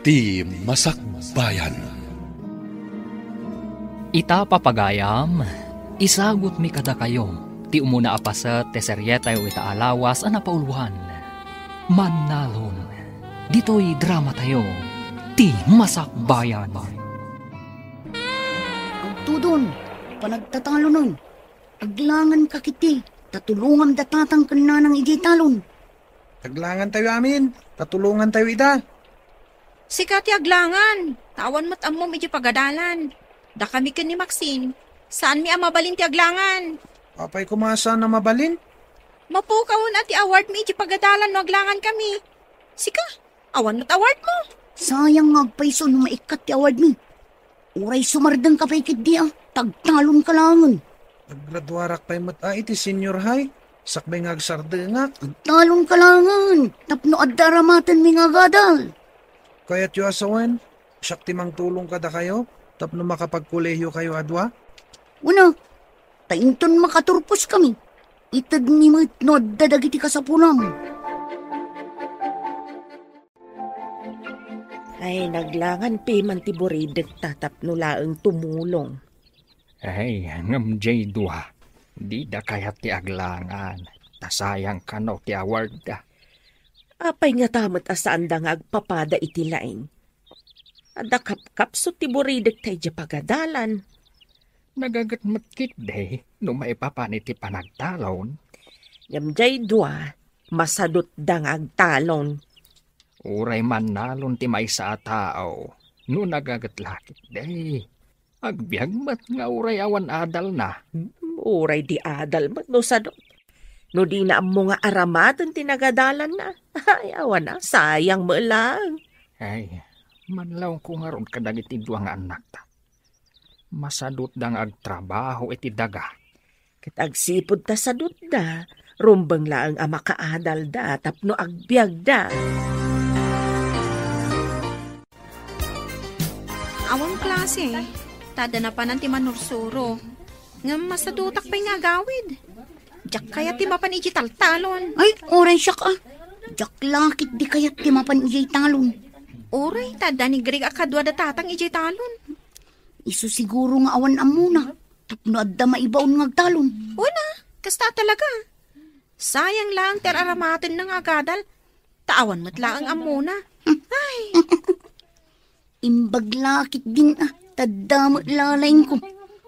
ti Masakbayan. Ita papagayam, isagot mi kada kayo, ti umuna apasat te seryeta iti alawas a napauluhan. Mannalon, dito'y drama tayo, ti Masakbayan. Agtudon, panagtatalo nun. Aglangan ka kiti, tatulungan datatang kananang ijay talon. Aglangan tayo amin, tatulungan tayo ita. Sikati aglangan, tawan mo't ammom iti pagadalan. Da kami ken ni Maxine, saan mi mabalin ti aglangan? Apay kumasa na mabalin? Mapukawon at i-award mi iti pagadalan no aglangan kami. Sika, awan mo't award mo. Sayang ngagpaiso no maikat ti award mi. Uray sumardang ka paikit di tagtalon ka langan. Naggraduarak pa'y mata iti senior high, sakbay ngagsardengak. Tagtalon ka langan, tapno addaramatan mi nga gadal. Kaya't yu asawan, siyak timang tulong kada kayo, tapno makapagkolehiyo kayo adwa? Una, tainton makaturpos kami. Itad ni mitnod dadagiti ka sa pulang. Ay, naglangan piman ti Buridet tatapno laeng tumulong. Ay, ngam jay dua, di da kayat ti aglangan, tasayang kano ti award da. Apay nga tamat asaan da nga agpapada iti laing. Ada kapkapso ti Buridet tayo di pagadalan. Nagagatmatkit day, no maipapanit ti panagtalon. Yamjay dua, masadot da nga agtalon. Uray man nalon ti may sa tao, no nagagatlakit day. Agbiagmat nga uray awan adal na. Uray di adal mat no sadot. No di na mo nga aramaton tinagadalan na. Ay, awan na, sayang mo lang. Ay, manlaw ko nga ron kadag iti duwang anak ta. Masadot dang agtrabaho iti daga. Kitagsipod ta sadot da, rumbang laang ama kaadal da, tapno agbiag da. Awang klase, tada na pa ng timanursuro. Nga masadutak pa'y nga gawid. Diyak kaya ti mapan iji taltalon. Ay, oray siya ka. Diyak lakit di kayat ti mapan ijay talon. Oray, tada ni Greg akadwa da tatang ijay talon. Isu siguro nga awan amuna. Tapno adda maibaon ngagtalon. Una, kasta talaga. Sayang lang teraramatin ng agadal. Taawan mo't lang ang amuna. Ay. Imbaglakit din tadamot lalain ko.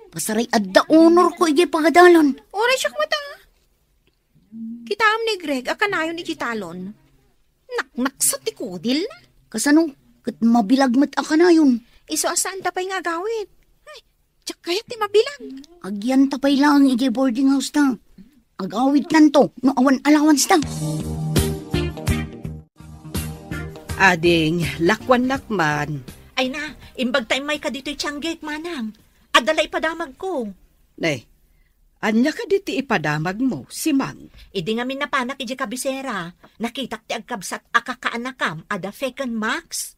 Pasaray adda honor ko ijay pagadalan. Oray siyak mata. Kitaam ni Greg akanayon ijay talon. Naknak sa tikudil na. Kasano, kat mabilagmat akanayon. Iso asaan tapay nga gawin. Ay, tsak kaya ti mabilang. Agyan tapay lang ijay boarding house ta. Agawid nanto, no awan allowance ta. Ading, lakwan nakman. Ay na, imbag tayo may ka dito'y tiyanggit, manang. Adala ipadamag ko. Nay, anya ka diti ipadamag mo, si Mang. Idi nga minapanak iji kabisera. Nakitak ti agkabsat akakaanakam, ada feken Max.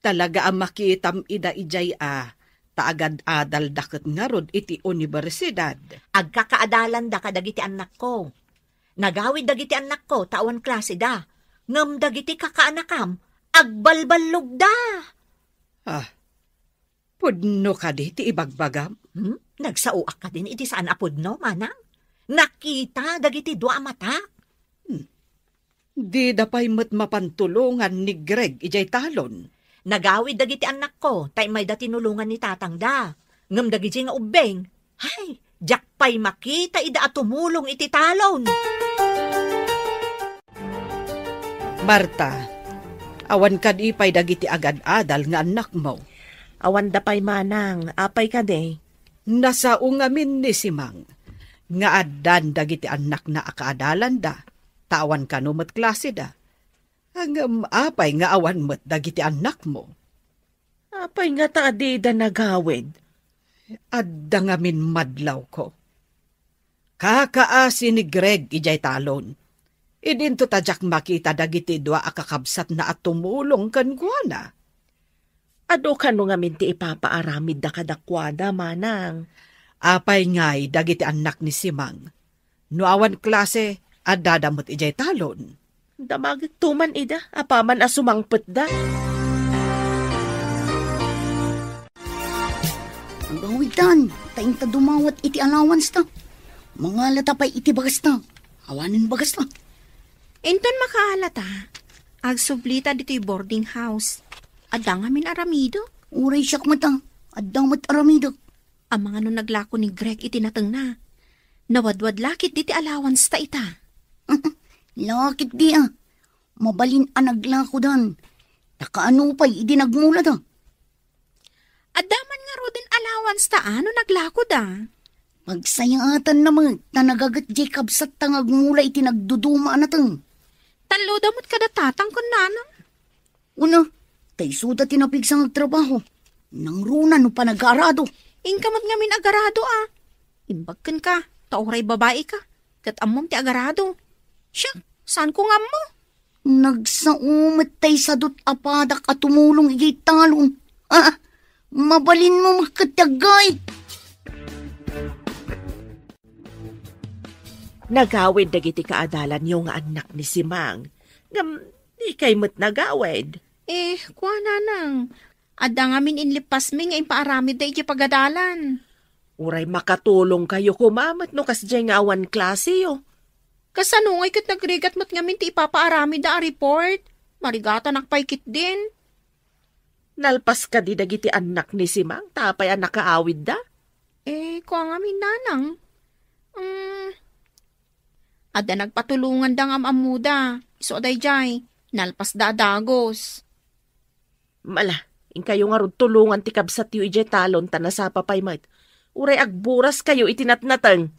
Talaga ang makitam ida ijay taagad adal daket nga rod iti universidad. Agkakaadalan da kadagiti anak ko. Nagawid dagiti anak ko, tawan klase da. Ngam dagiti kakaanakam, agbalbalog da. Pudno ka diti ibagbagam? Nagsauak ka din iti saan apudno, manang? Nakita dagiti dua mata. Di dapay mat mapantulungan ni Greg ijay talon. Nagawid dagiti anak ko, tay may da tinulungan ni tatang da. Ngam dagiti nga ubeng. Hay, jak pay makita ida at tumulong iti talon. Marta, awan ka di pay dagiti agad-adal nga anak mo. Awan da pay manang, apay ka de. Nasa ungamin ni si Mang. Nga addan dagiti anak na akaadalan da. Tawan ka no mat klase da. Hangam apay nga awan mat dagiti anak mo. Apay nga taadi da nagawid. Adda nga min madlaw ko. Kakaasi ni Greg ijay talon. Idinto tadyak makita dagiti dua akakabsat na at tumulong kan guana. Ado ka no nga minti ipapaaramid da kadakwada, manang. Apay ngay dagiti anak ni Simang. No awan klase, adadamot ijay talon. Damagit tuman ida, apaman asumangpet da. Dan, taing ta dumawat iti allowance ta. Mga lata pa'y iti bagas ta. Awanin bagas ta. Enton makaalata, agsublita dito'y boarding house. Adang amin aramido. Uray siyak mata. Addang mat aramido. Ang mga no naglako ni Greg itinatang na. Nawadwad lakit diti allowance ta ita. Lakit di ah. Mabalin ang naglako dan. Nakaano pa'y idi nagmula da. Adaman nga ro din allowance ta ano naglako da. Pagsayatan naman, na nagagat Jacob sa tangag mula iti nagduduma na tang. Talo damot kada tatang kun nanang. Una, tay suda tinapig sa nagtrabaho. Nang runa no pa nag-aarado. Ingkamot nga min agarado ah. Imbagkan ka, tauray babae ka. Kat amom ti agarado. Siya, saan ko nga mo? Nagsaumat tay sa dut apadak at tumulong igay talong. Mabalin mo makatagay. Nagawid dagiti kaadalan yung anak ni Simang. Ngam, di kay mo't nagawid. Kuha nanang. Ada nga min inlipas mi nga impaaramid da iti pagadalan. Uray makatulong kayo kumamat no kasjay nga awan klase yo. Kasanungay kat nagrigat mo't nga min ti ipapaaramid da a report. Marigata nakpaikit din. Nalpas ka di dagiti anak ni Simang, tapay ang nakaawid da? Kuha nga min nanang. Ada nagpatulungan da nga amamuda. Iso aday jay, nalpas da dagos. Mala, in kayo nga ron tulungan ti kabsat yu ijay talon tanasa papay mat. Uray agburas kayo itinatnatang.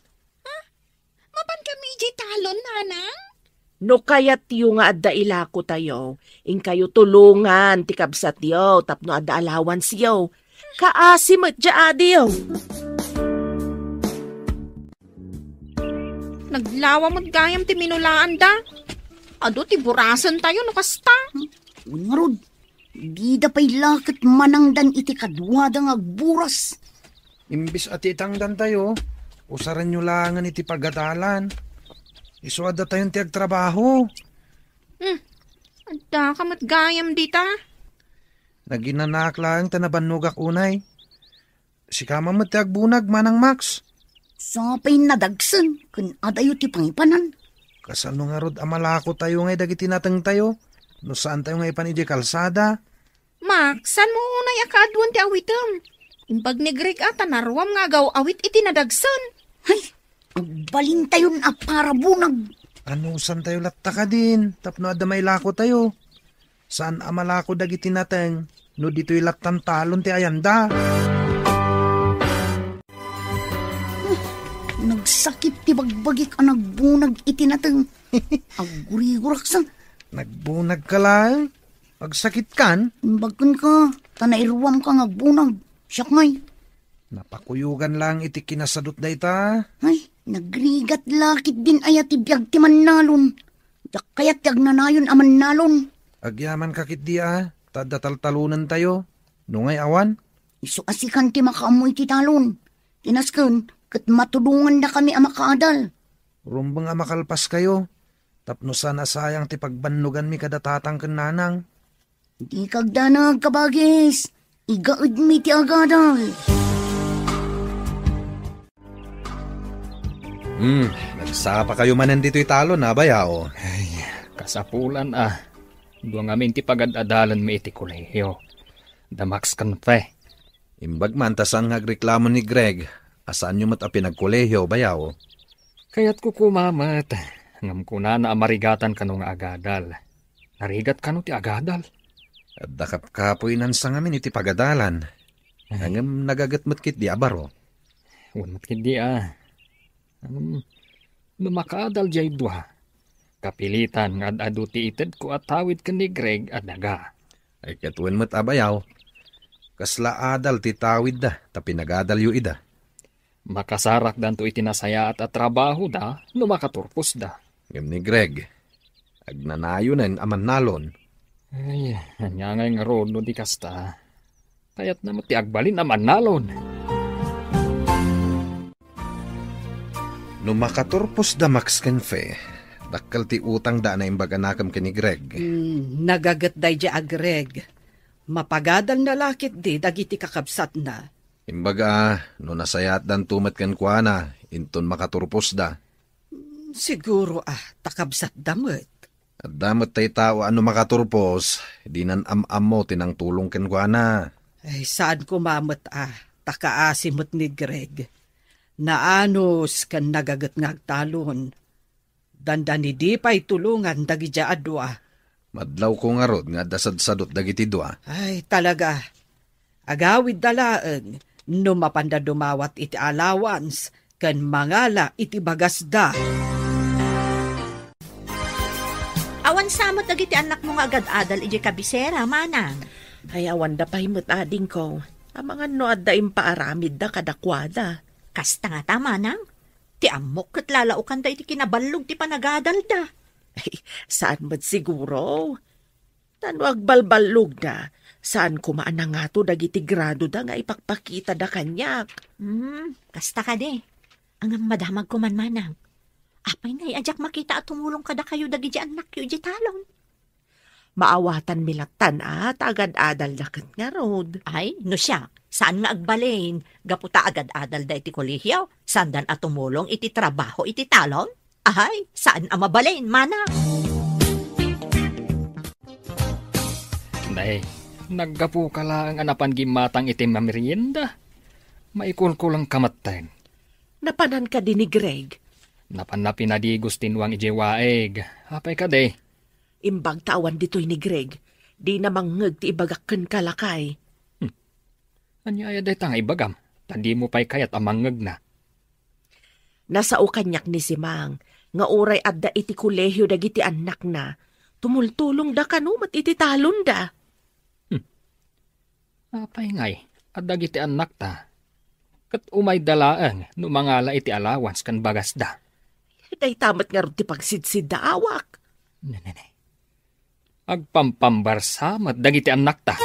Mapan kami ijay talon, nanang? No kayat yu nga adda ilako tayo, in kayo tulungan ti kabsat yu, tapno adda allowance yu. Kaasim at jaadi yu. Naglawa mo't gayam ti minulaan da. Ado ti burasan tayo no kasta. Ungarod, di da pa'y lakit manangdan iti kadwadang agburas. Imbis at itangdan tayo, usaran nyo langan iti pagadalan. Isuada tayong tiagtrabaho. Ada ka mo't gayam dita. Naginanak lang tanabanugak unay. Si kama mo tiagbunag manang Max. Sapay nadagsan, kun adayo ti pangipanan. Kasano nga rod amalako tayo ngay dagiti natang tayo. No saan tayo ngay panidi kalsada. Max, san mo unay akadwan ti awitem? Impag ni Greg ata narwam nga gaw awit iti nadagsan. Ay, agbalin tayo na para bunag. Ano saan tayo latta ka din? Tapno adda may lako tayo. Saan amalako dagiti natang? No dito'y lattan talon ti ayanda. Nagsakit ti bagbagik ang nagbunag itinatang. Aguriguraksan. Nagbunag ka lang? Agsakit kan? Imbagkan ka, tanairuam ka nagbunag. Siyak ngay. Napakuyugan lang iti kinasadot da ita. Ay, nagrigat lakit din ayat ibiyag ti mannalon. Kayat tiyag nanayon aman nalon. Agyaman kakit di Tada taltalunan tayo. Nungay awan. Iso asikan ti makaamoy ti talon. Tinasken, kat matulungan na kami ang makaadal. Rumbang makalpas kayo. Tapno sana sayang ti pagbannugan mi kadatatang kananang. Di kagdanag kabagis. Igaud mi ti agadal. Nagsapa kayo manan dito'y talo na bayao. Ay, kasapulan Duang amin ti pagad-adalan mi iti kolehiyo. Damax kanfe. Imbag man tasang nagreklamo ni Greg. Asaan nyo mat a pinagkolehiyo bayao? Kaya't kukumamat. Ngam ko na amarigatan kano nga agadal. Narigat kano ti agadal. At dakap-kapoy nan sa ngamin iti pagadalan. Hanggang nagagatmat kit di abaro. Unmat kit di Mamakadal jay dua. Kapilitan nga adu ti ited ko at tawid ka ni Greg at daga. Ay katuin mo't abayaw. Kasla adal ti tawid da, tapi nagadal yu ida. Makasarak dan to itinasaya at trabaho da, no makaturpos da. Ngam ni Greg, agnanayo na aman nalon. Ay, anyangay nga ron no di kasta. Kaya't naman ti agbalin aman nalon. No makaturpos da Max Kenfe, dakkel ti utang da na imbaganakam kini Greg. Nagagat day di Greg. Mapagadal na lakit di dagiti kakabsat na. Imbaga, no nasayat dan tumat kan kuana, inton makaturpos da. Siguro takabsat damot. At damot tay tao ano makaturpos, di nan am-am mo tinang tulong kan kuana. Ay, saan kumamot takaasimot ni Greg. Naanos kan nagagat ngagtalon. Dandan ni di pa'y tulungan dagiti adwa. Madlaw ko nga rod nga dasad-sadot dagiti dua. Ay, talaga. Agawid dalaan, no mapanda dumawat iti allowance, kan mangala iti bagasda. Awan samot dagiti anak mo nga agad-adal iti kabisera, manang. Ay awan da pahimot ading ko. Ang mga noad da impaaramid da kadakwada. Kasta nga ta, manang. Ti amok kat lalaukan da iti kinabalog ti panagadal da. Ay, saan mo't siguro? Tano agbalbalog da. Saan kumaan na nga to dagiti grado da nga ipakpakita da kanyak. Kasta ka de. Ang madamag ko man, manang. Apay ngay ajak makita at tumulong kada kayo dagiti anak yu iti talon. Maawatan milatan agad-adal dakat nga rod. Ay, no siya, saan nga agbalin? Gaputa agad-adal da iti kolehiyaw, sandan at tumulong iti trabaho iti talon? Ay, saan ang mabalin, manang? Day, naggapu ka lang anapan gimatang iti mamerienda. Maikulkulang kamateng. Napanan ka din ni Greg. Napan na pinadigos tinwang ijewaeg. Apay ka de. Imbag tawan dito'y ni Greg. Di namang ngag ti ibagakken kalakay. Anya ay day tanga ibagam. Tandi mo pa'y kayat amang ngag na. Nasao kanyak ni Simang. Nga oray adda iti kolehyo dagiti anak na. Tumultulong da kanumat iti talon da. Apay ngay. Adda giti anak ta. Kat umay dalaang no mangala iti allowance kan bagas da. Day tamat nga rin ti pagsidsid da awak. Nanay. Agpampambarsamat dagiti anak ta.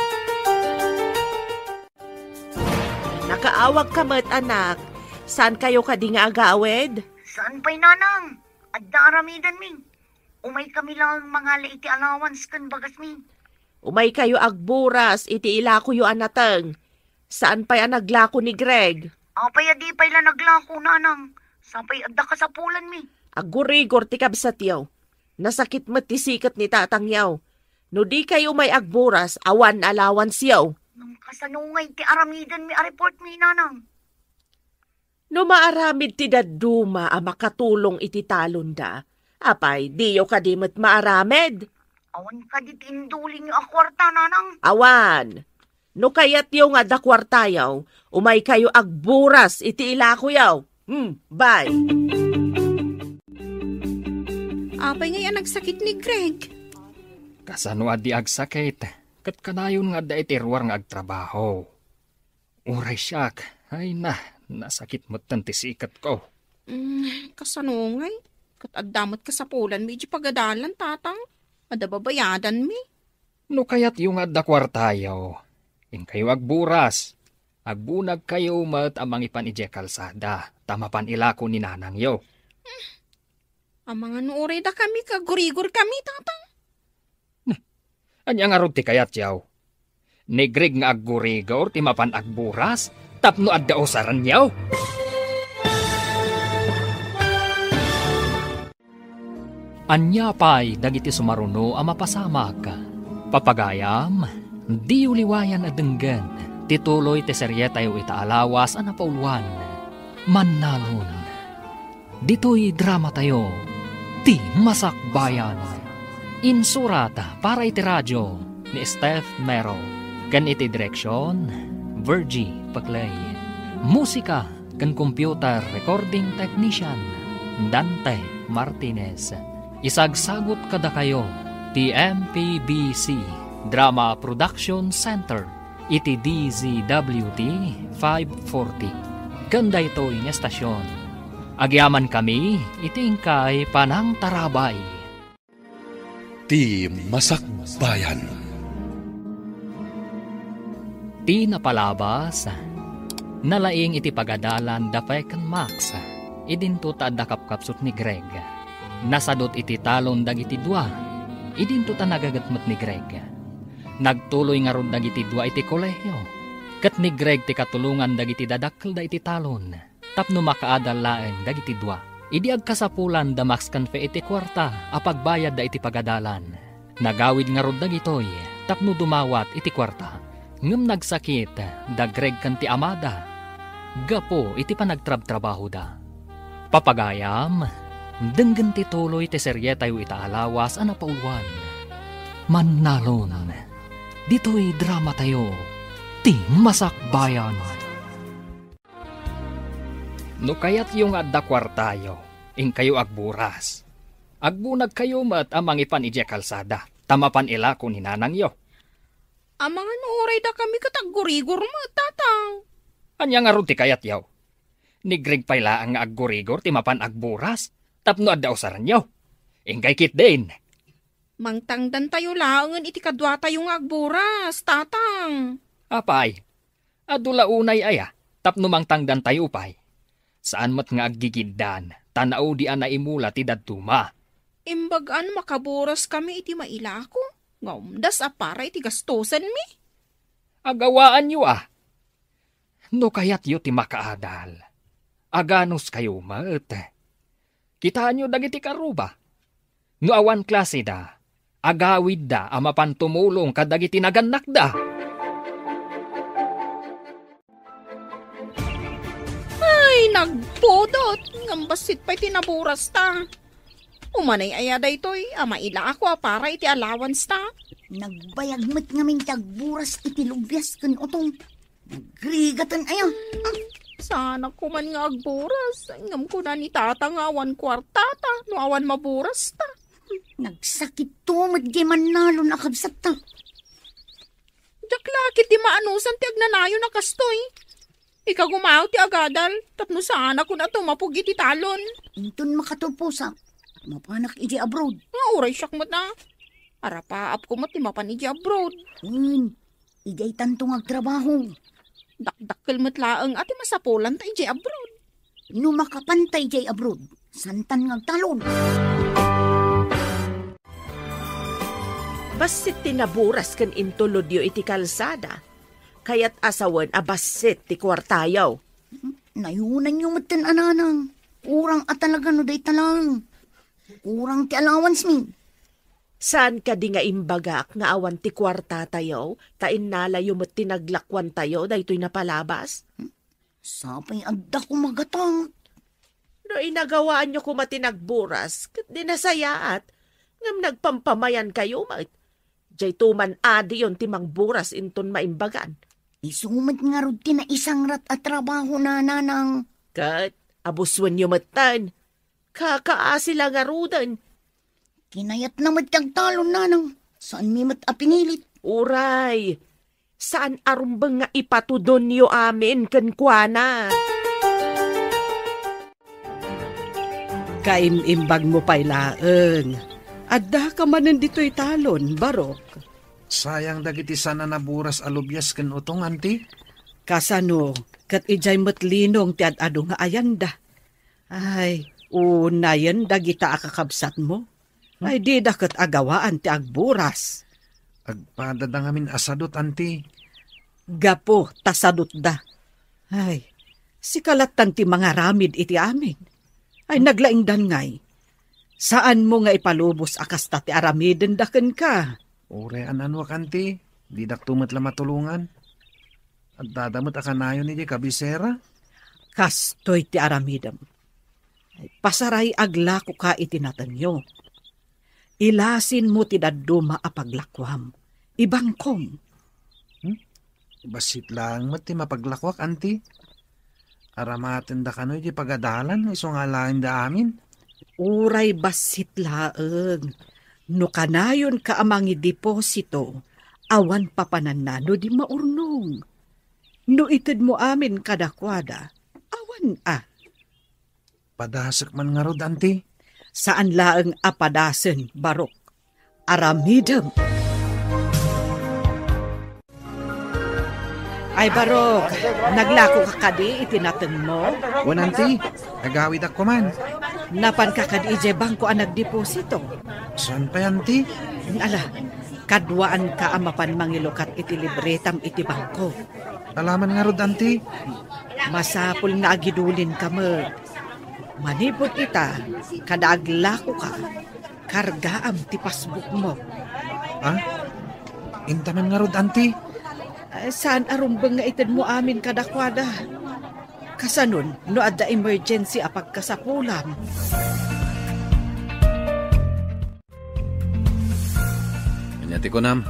Nakaawag ka mat anak. Saan kayo ka di nga agawed? Saan pa'y nanang? At naaramidan mi. Umay kami lang mga iti allowance kan bagas mi. Umay kayo agburas iti ilako yu anateng. Saan pa'y naglako ni Greg? Apay adi pa'y la naglako nanang. Sapay adda ka sa pulan mi. Agurigor ti kabsat yaw. Nasakit mat ti sikat ni tatang yaw. No di kayo may agburas, awan allowance yaw. Nang kasanungay ti aramidan mi a report mi nanang. No maaramid ti daduma a makatulong iti talon da. Apay, diyo ka di mat maaramid. Awan ka di tinduling a kwarta nanang. Awan. No kayat yaw nga da kwarta yaw, umay kayo agburas iti ilako yaw. Bye. Apay ngayon nagsakit ni Greg. Kasano adi agsakit. Kat kanayon nga da itirwar nga agtrabaho. Uray siyak. Ay na, nasakit mo tantisikat ko. Kasanungay. Kat adamot ka sa pulan mi iti pagadalan, tatang. Adababayadan mi. No kayat yung adda kwartayo. In kayo agburas. Agbunag kayo mat amang ipan ije kalsada. Tamapan ilako ni nanang yo. Ang mga nuoray da kami, kagurigor kami, tatang. Anya nga rod ti kayat yaw. Ni Greg nga aggurigor, ti mapan agburas, tapno adda osaran yaw. Anya pa'y dagiti sumaruno ang mapasamak. Papagayam, di uliwayan adenggan, tituloy ti seryetayo itaalawas ang napauluan. Mannalon. Dito'y drama tayo, ti Masakbayan. Insurata para iti radyo ni Steph Mero. Kan iti direksyon, Virgie Paclay. Musika kan computer recording technician, Dante Martinez. Isagsagot kada kayo, ti MPBC Drama Production Center, iti DZWT 540. Ganda ito yung estasyon. Agyaman kami, itingkay panang tarabay. Ti Masakbayan. Ti napalabas, nalaing iti pagadalan da Pekan Max, idinto ta dakapkapsot ni Greg. Nasadot iti talon dagiti dua, idinto ta nagagatmat ni Greg. Nagtuloy nga ron dagiti dua iti kolehyo. Kat ni Greg ti katulungan dagiti dadakkel da iti talon. Tapno makaadal laeng dagiti dua. Idi agkasapulan da max kanfe iti kwarta apagbayad da iti pagadalan. Nagawid nga rod dagitoy tapno dumawat iti kwarta. Ngem nagsakit da Greg kan ti amada. Gapo iti panagtrab-trabaho da. Papagayam, denggen ti tuloy ti seryetayo itaalawas ana pauluan. Mannalon, dito'y drama tayo, ti masakbayan. No kayat yung adda kwartayo, ing kayo agburas. Agbunag kayo mat amang ipan ije kalsada, tamapan ila ko ni nanang yo. Amang oray da kami katagurigor mo, tatang. Anya nga ron ti kayat yaw. Ni Greg payla ang aggurigor ti mapan agburas, tapno adda usaran yaw. Ingkay kit din. Mangtangdan tayo laangan iti kadwa tayong agburas, tatang. Apay, adula unay aya, tapno mangtangdan tayo pay. Saan mat nga aggigiddan, tanaw di ana imula ti dadtuma. Imbagaan makaburas kami iti mailako. Ngaumdas apara iti gastosan mi. Agawaan yu ah. No kayat yu ti makaadal. Aganos kayo maet. Kitaan nyo dagiti karuba. No awan klase da, agawid da amapan tumulong kadagiti naganak da. Ay, nagpudot. Ngambasit pa'y tinaburas ta. Umanay ayada ito'y amaila ako para iti allowance ta. Nagbayag mo't ngamin tagburas iti lubyas kan utong. Nagrigatan ayaw. Sana ko man nga agburas. Ngam ko na ni tata nga awan kwarta ta. No awan maburas ta. Nagsakit to mo't di manalo nakabsat ta. Jaklakit di maanusan ti agnanayo na kastoy. Ika gumaw ti agadal. Tapno sana ko na tumapog iti talon. Intun makatupusa. Mapanak iji abroad. Nga uray siyak mo na. Arapaap ko mo ti mapan iji abroad. Ijay tantong agtrabaho. Dakdakkel mo't laang ati masapulan ta iji abroad. No makapantay ijay abroad. Santan ngagtalon. Basit tinaburas kan intulodyo iti kalsada. Kayat asawan abasit ti kwartayaw. Nayunan nyo matan ananang. Urang at talaga no day talang. Urang ti allowance mi. Saan ka di nga imbagak nga awan ti kwarta tayo, tain nalayo mo't tinaglakwan tayo, dahito'y napalabas? Sapay agda ko magatang. No inagawaan nyo kumatinagburas, kat di nasayaat, ngam nagpampamayan kayo, mat. Diyay tuman adi yon timang buras inton maimbagan. Isumat nga rod ti na isang rat at trabaho na nanang. Kat, abuswan nyo matan. Kakaasila nga rudan. Kinayat na matagtalon nanang. Saan mi mat apinilit? Uray, saan arumbang nga ipatudon niyo amin kankwana? Kaimimbag mo pa'y laeng. Adda ka manan dito'y talon, Barok. Sayang dagiti sana naburas alubyas ken utong, anti. Kasano, kat ijay matlinong ti ad-ado nga ayanda. Ay, unayan dagita akakabsat mo. Ay di dakat agawaan ti agburas. Agpadada ngamin asadot, anti. Gapo, tasadot da. Ay, si kalatan ti mga ramid iti amin. Ay naglaing dangay. Saan mo nga ipalubos akas ti aramiden daken ka? Ure ananwak, anti. Di daktumat la matulungan. At dadamot akanayon ni kabisera. Kastoy ti aramidem. Ay, pasaray aglako ka itinatanyo. Ilasin mo ti daduma apaglakwam. Ibangkom. Basit lang mat ti mapaglakwak, anti. Aramaten da kanoy di pagadalan, iso nga lain da amin. Uray basit laeng. No kanayon ka amangi deposito, awan papananano di maurnong. No ited mo amin kadakwada, awan Padasak man nga rod, anti. Saan laeng apadasen, Barok? Aramidem. Ay, Barok, naglako ka kadi itinateng mo? Wan, anti. Agawid ako man. Napan ka kadi ije bangko ang nagdeposito. Saan pa, anti? Ala, Kadwaan ka amapan mangilukat iti libretam iti bangko. Alaman nga rod, auntie. Masapul nga agidulin ka mo. Manipot ita, kada aglako ka, kargaam ti pasbuk mo. Intaman nga rod, auntie. Saan arumbang nga itad mo amin kadakwada? Kasanon, no adda emergency apag kasapulam. Anyati ko nam,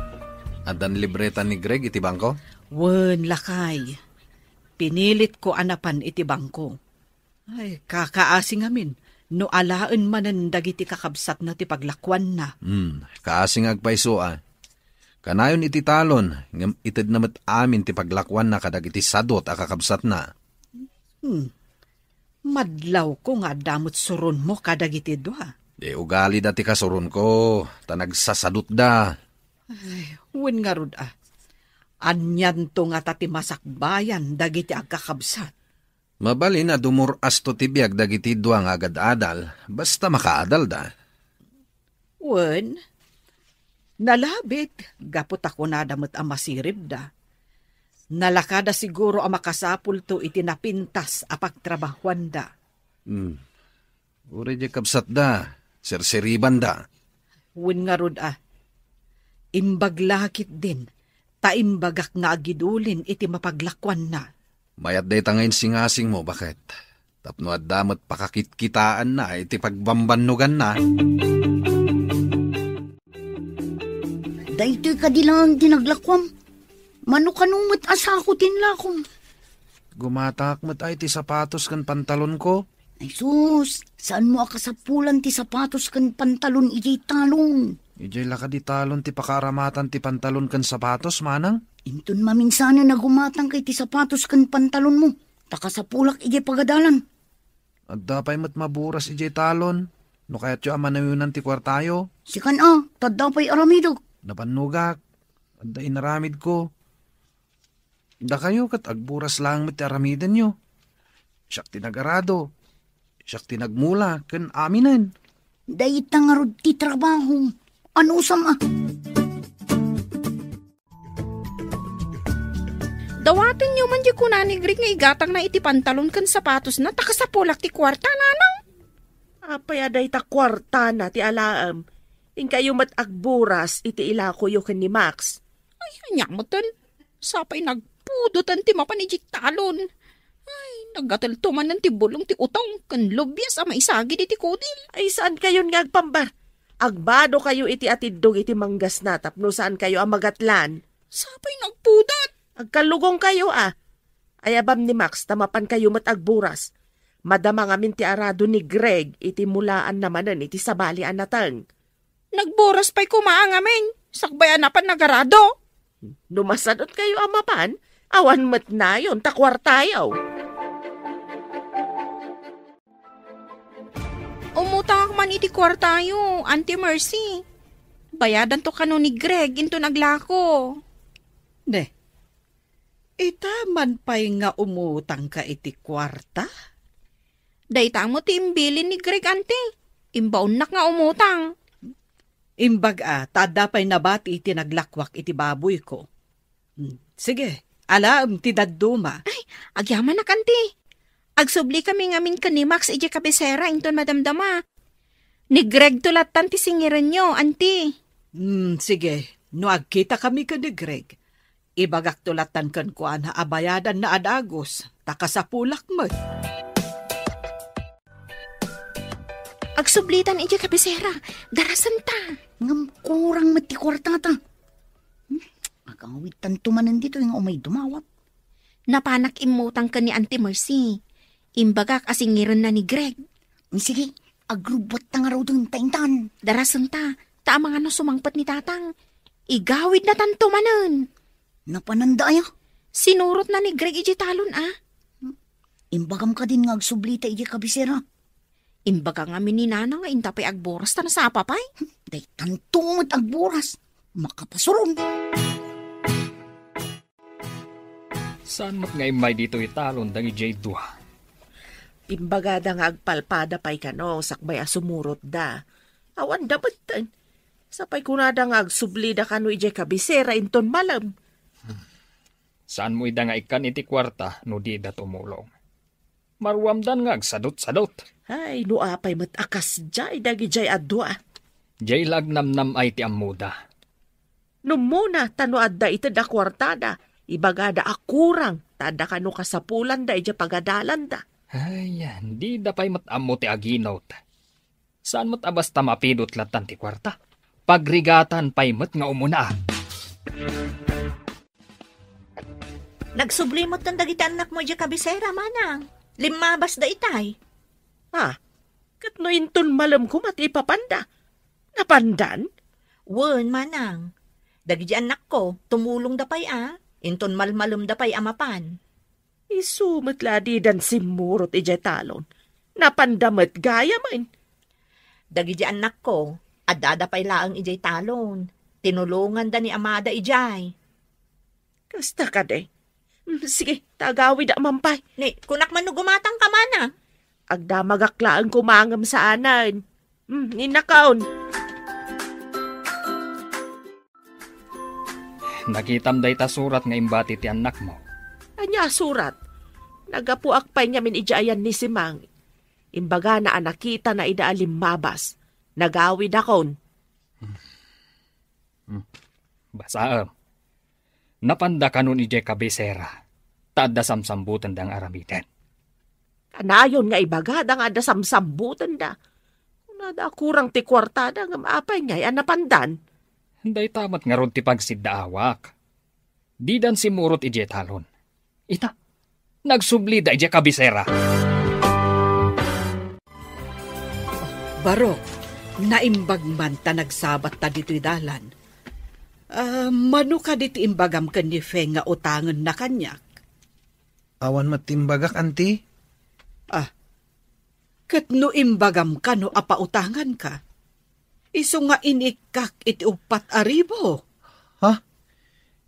adan libreta ni Greg iti bangko? Wen lakay. Pinilit ko anapan iti bangko. Ay, kakaasing amin. No alaan manan dagiti kakabsat na ti paglakwan na. Kaasing agpaiso Kanayon iti talon, ngam itid namat amin ti paglakwan na kadagiti sadot a kakabsat na. Madlaw ko nga damot suron mo kadagiti doa. Di ugali dati kasurun ko, tanagsasadot da. Ay, wen nga rod Anyan to nga tati masakbayan dagiti agkakabsat. Mabali na dumuras to tibiyag dagiti duang agad adal, basta makaadal da. Wen, nalabit, gapot ako na damot ang masirib da. Nalakada siguro ang makasapul to itinapintas apagtrabahuan da. Uri di kabsat da, sirsiriban da. Wen nga rod imbaglakit din, taimbagak nga agidulin iti mapaglakwan na. Mayat day tangayin singasing mo, bakit? Tapno at damot pakakitkitaan na, iti pagbambanugan na. Dahito ka di lang dinaglakwam. Mano kanumot asako tinlakom. Gumatak ay ti sapatos kan pantalon ko. Ay sus, saan mo akasapulan ti sapatos kan pantalon ijay talon? Ijay laka di talon ti pakaramatan ti pantalon kan sapatos, manang? Intun maminsana na gumatang kay ti sapatos kan pantalon mo. Takasapulak ijay pagadalan. At dapay mat maburas ijay talon. No kaya't yung amanayunan ti kwartayo. Sikan tadapay aramidog. Napanugak. At da inaramid ko. Da kayo kat agburas lang met ti aramidan nyo. Siyak tinagarado. Siyak tinagmula kan aminan. Dahit tangarod ti trabaho. Ano sama? Dawatin nyo man di ko na ni Greg nga igatang na iti pantalon kan sapatos na takasapulak ti kwarta nanang. Apay aday ta kwarta na ti alaam. Ting kayo matagburas iti ilakoyo kan ni Max. Ay, hanyamutan. Sapay nagpudutan ti mapanijit talon. Ay, naggataltuman ng ti bulong ti utong kan lobyas ama isagi di ti kodil. Ay, saan kayo nga agpambar? Agbado kayo iti atidog iti manggas na tapno saan kayo ang magatlan. Sapay nagpudat. Agkalugong kayo Ayabam ni Max, tamapan kayo matagburas. Madama ngamin ti arado ni Greg iti mulaan namanan iti sabalian natang. Nagboras pa'y kumaang amin. Sakbayan na pan nagarado. Numasadot kayo amapan, awan mat na yun, takwartayaw. Umutang man iti kwartayo, Auntie Mercy. Bayadan to kano ni Greg into naglako. Ne, itaman pa'y nga umutang ka iti kwarta? Daytang mo ti imbilin ni Greg, Auntie. Imbaon nak nga umutang. Imbag tada pa'y nabati iti naglakwak iti baboy ko. Sige, alam ti dadduma. Ay, agyaman na kanti. Agsubli kami ngamin ka ni Max iji kabisera inton madamdama. Ni Greg tulatan ti singiran nyo, Auntie. Sige, no agkita kami ka ni Greg. Ibagak tulatan kan ko na abayadan na adagos, takasapulak mo. Agsublitan iji kabisera, darasan ta. Ngam kurang mati kwartata. Agawit tantumanan dito yung umay dumawat. Napanak imutang ka ni Auntie Mercy. Imbagak asingiran na ni Greg. Sige, agrubot ta nga raw dun taintan. Darasan ta, taamang ano sumangpat ni tatang. Igawid na tantumanan. Napananda aya? Sinurot na ni Greg iji talon Imbagam ka din nga agsublita iji kabisera. Imbaga nga ni Nana nga intapay agboras ta na sa apapay. Day tantumot agboras. Makapasuron. Saan mat nga imay dito italon dangi J2? Imbagada nga agpalpada pa'y kano, sakbay asumurot da. Awan dapat Sapay kunada nga agsublida kano ijay kabisera inton malam. Saan mo ida nga ikan iti kwarta no di da tumulong? Marwamdan nga agsadot-sadot. Ay, nuapay matakas jay dagi jay adwa. Jay lagnamnam ay ti amuda. Numuna tano adda iti da kwartada. Ibagada akurang. Tada kano kasapulan da ijay pagadalan da. Ay, di da pa'y matamo ti aginot. Saan mo't abas tamapidot latan ti kwarta? Pagrigatan pa'y mat nga umuna. Nagsublimot ng dagiti anak mo ijay kabisera, manang. Limabas da itay. Ha? Katno inton malam ko mati ipapanda. Napandan? Wen, manang. Dagiti anak ko, tumulong da pa'y Inton malmalum da pa'y amapan. Isumat ladi dan simurot ijay talon. Napandamat gaya man. Dagiti anak ko, adada pa'y laang ijay talon. Tinulungan da ni amada ijay. Kasta ka de. Sige, tagawi da mampay. Ni, kunak man no gumatang ka mana. Agda magaklaan kumangam sa anan. Ninakaon. Nakitam day ta surat nga imbati ti anak mo. Anya surat. Nagapuak pa'y nga min ijayan ni Simang. Imbaga na anakita na idaalim mabas. Nagawid akon. Basaam. Napanda kanon ijay kabisera. Taadda samsambutan dang aramiten. Kanayon nga ibagada nga da samsambutan da. Kunada kurang ti kwartada nga maapay ngay anapandan. Day tamat nga ron ti pagsidda awak. Di dan simurot ijay talon. Ita, nagsubli da ijay kabisera. Barok, naimbag man ta nagsabat ta dito'y dalan. Mano ka dito imbagam ka ni Fe nga utangan na kanyak? Awan matimbagak, anti. Kat no imbagam ka no apautangan ka. Iso nga inikak iti 4,000. Ha?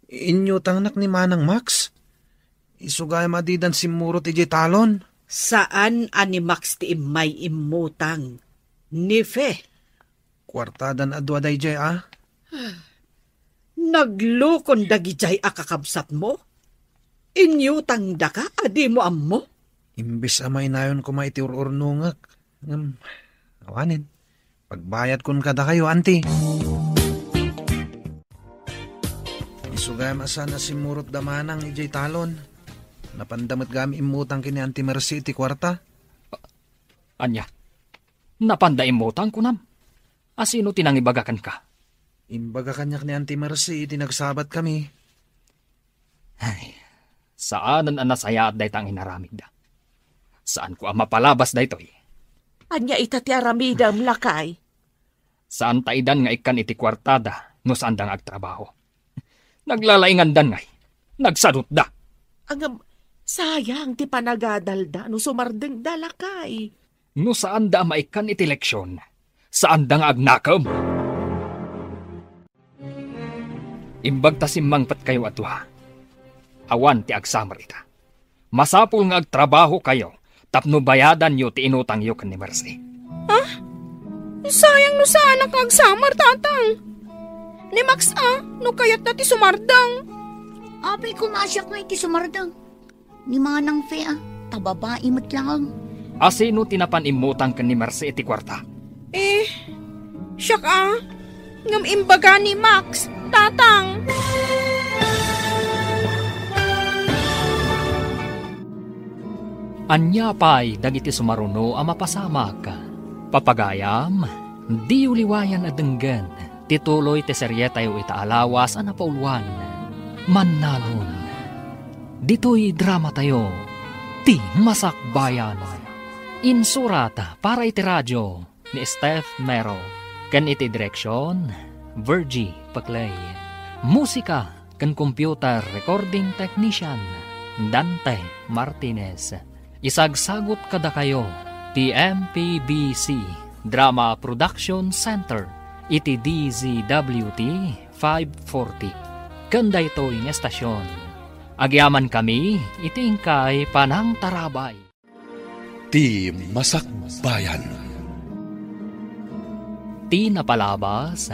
Inyo tangnak ni Manang Max? Isugay madidan simurot ijay talon? Saan ani Max ti imay imutang? Ni Fe. Kwartadan adwa day jay Naglukon dagijay akakabsat mo? Inyutang da ka, adi mo ammo? Imbis amay nayon ko maitiururnungak. Awanin. Pagbayad kun kada kayo, anti. Isugay masana si Murot Damanang ijay talon. Napandamat gami imutang kini Auntie Mercy iti kwarta. Anya, napanda imutang kunam. Asino tinangibagakan ka? Imbaga kanyak ni Auntie Mercy iti nagsabat kami. Ay, saanan ang nasaya at daytang inaramid da? Saan ko ang mapalabas daytoy? Anya itati aramida lakay. Saan taidan nga ikan iti kwartada no saan dang agtrabaho? Naglalaingan dan ngay. Nagsadot da. Ang sayang ti panagadalda no sumardeng dalakay. No saan da maikan iti leksyon? Saan dang agnakam? Imbag tasimangpat kayo atwa. Awan ti agsamar ita. Masapul nga agtrabaho kayo tapno bayadan nyo ti inutang yo kan ni Mercy. Sayang no sana kag samar, tatang. Ni Max, no kayat na ti sumardang. Apay kumasyak nga iti sumardang. Ni Manang Fe, tababae mo't lang. Asino tinapan imutang kan ni Mercy iti kwarta? Siyak ngam imbaga ni Max, tatang. Anya pa'y dagiti sumaruno ang mapasamak. Papagayam, di uliwayan at denggan. Tituloy te seryetayo itaalawas ang napauluan. Mannalon. Dito'y drama tayo. Ti Masakbayan. Insurata para iti radyo ni Steph Mero. Kan iti direksyon, Virgie Paclay. Musika kan computer recording technician, Dante Martinez. Isagsagot kada kayo, TMPBC Drama Production Center, iti DZWT 540. Kanda ito yung estasyon. Agyaman kami, itingkay panang tarabay. Ti Masakbayan. Ti napalabas,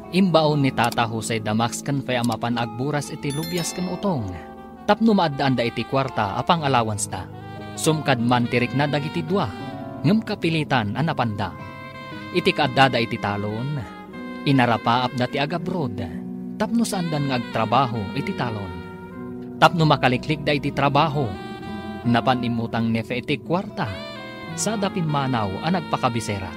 Imbaon ni Tata Jose Damax kan fay amapan agburas iti lubyas kan utong. Tapno maaddaan da iti kwarta apang allowance da. Sumkad man tirik na dagiti dua. Ngem kapilitan anapanda. Iti kaadda da iti talon. Inarapaap da ti agabrod. Tapno saan dan nga agtrabaho iti talon. Tapno makaliklik da iti trabaho. Napanimutang nefe iti kwarta. Sa dapin manaw ang nagpakabisera.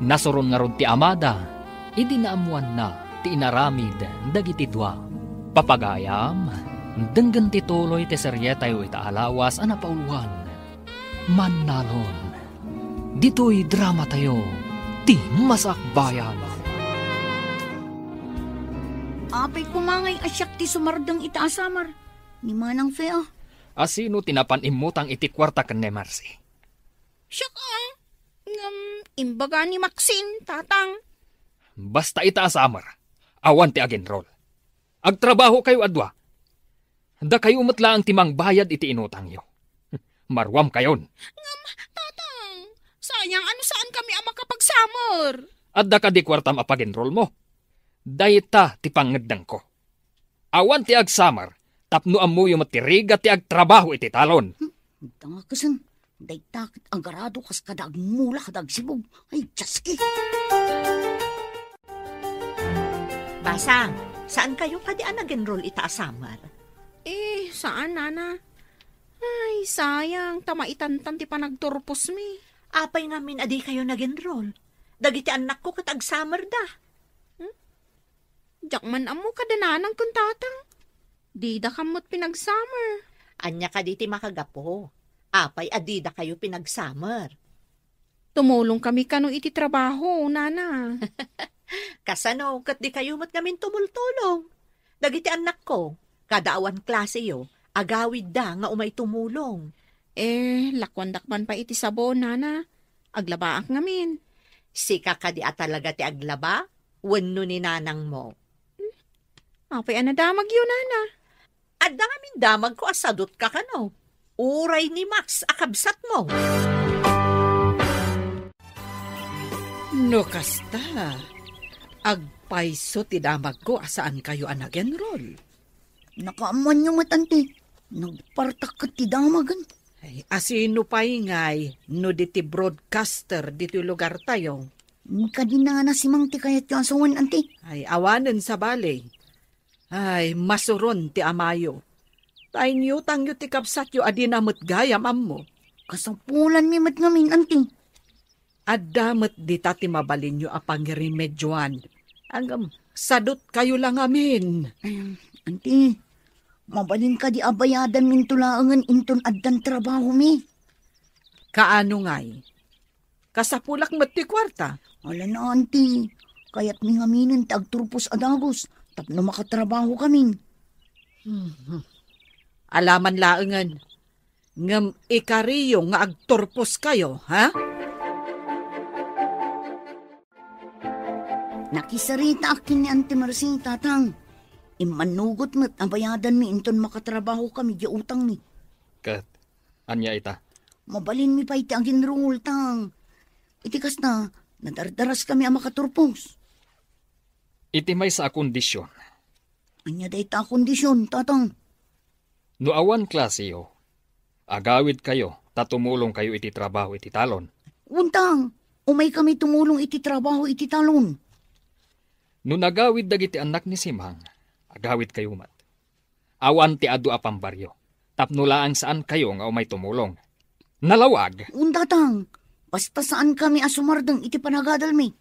Nasuron nga rod ti amada. Idi naamuan na ti inaramid dagiti dua. Papagayam, denggan ti tuloy ti seryetayo itaalawas ang napauluhan. Mannalon, dito'y drama tayo, ti Masakbayan. Apay kumangay asyak ti sumardang itaasamar. Ni manang fea. Asino tinapan imutang iti kwarta ken ni Marcy? Siya ka. Imbaga ni Maxine, tatang. Basta itaasamar, awan ti agenrol. Agtrabaho kayo adwa. Da kayo umatla ang timang bayad iti inutang yo. Marwam kayon. Tatang, sayang ano saan kami ang makapagsamar. Adda ka di kwartam apagenrol mo. Dayta ti pangeddang ko. Awan ti agsamar, tapno amuyo matiriga ti agtrabaho iti talon. Tanga kasan, day takit agarado kas kadag mula kadag sibog. Ay, tsaski. Basang, saan kayo kadi anagenrol itaasamar? Saan, nana? Ay, sayang, tamaitantan ti panagturpos mi. Apay ngamin adi kayo nagenrol. Dagiti anak ko kat agsamar da. Jakman amo kadananang kun tatang. Di da kamot pinagsamar. Anya ka diti makagapo. Apay adida kayo pinagsamar. Tumulong kami kano iti trabaho, nana. Kasano, kat di kayo mat ngamin tumultulong. Dagiti anak ko, kadaawan klase yo, agawid da nga umay tumulong. Lakwan-dakman pa iti sabon, nana. Aglabaak ngamin. Sika ka di talaga ti aglaba, wenno ni nanang mo. Apay anadamag yun, nana. Adda ngamin damag ko asadot ka kano. Uray ni Max akabsat mo. No kasta, agpaiso ti damag ko asaan kayo anagenrol. Nakaaman yung matanti. Nagpartak ka ti damagan. Ay, asino pa ingay, no diti broadcaster diti lugar tayo. Kadinana si Mang ti kayat yung asawan, anti. Ay, awanen sa balay. Ay, masuron ti amayo. Tayo niyo tangyo ti kapsat yo adinamot gayam ammo. Kasapulan mi mat ngamin, anti. Adamat di tati mabalin nyo apang remedyoan. Hanggang sadot kayo lang amin. Anti, mabalin ka di abayadan min tulaangan inton addan trabaho mi. Kaano ngay? Kasapulak mat ti kwarta. Wala na, anti. Kaya't mi ngaminin tagturpos adagos. Tapno makatrabaho kami. Alaman laangan. Ngam ikariyo nga agturpos kayo, ha? Nakisarita akin ni Auntie Marcy, tatang. Imanugot mo't abayadan mi inton makatrabaho kami di utang mi. Kat, anya ita? Mabalin mi pa iti agin rungul, tang. Itikas na, nadardaras kami ang makaturpos. Iti may sa kondisyon. Anya da ita kondisyon, tatang. No awan klase yo, agawid kayo, tatumulong kayo iti trabaho iti talon. Untang, umay kami tumulong iti trabaho iti talon. No nagawid dagiti anak ni Simang, agawid kayo mat. Awan ti adu apang baryo, tapno laang saan kayo nga umay tumulong. Nalawag. Untatang, basta saan kami asumardang iti panagadal mi.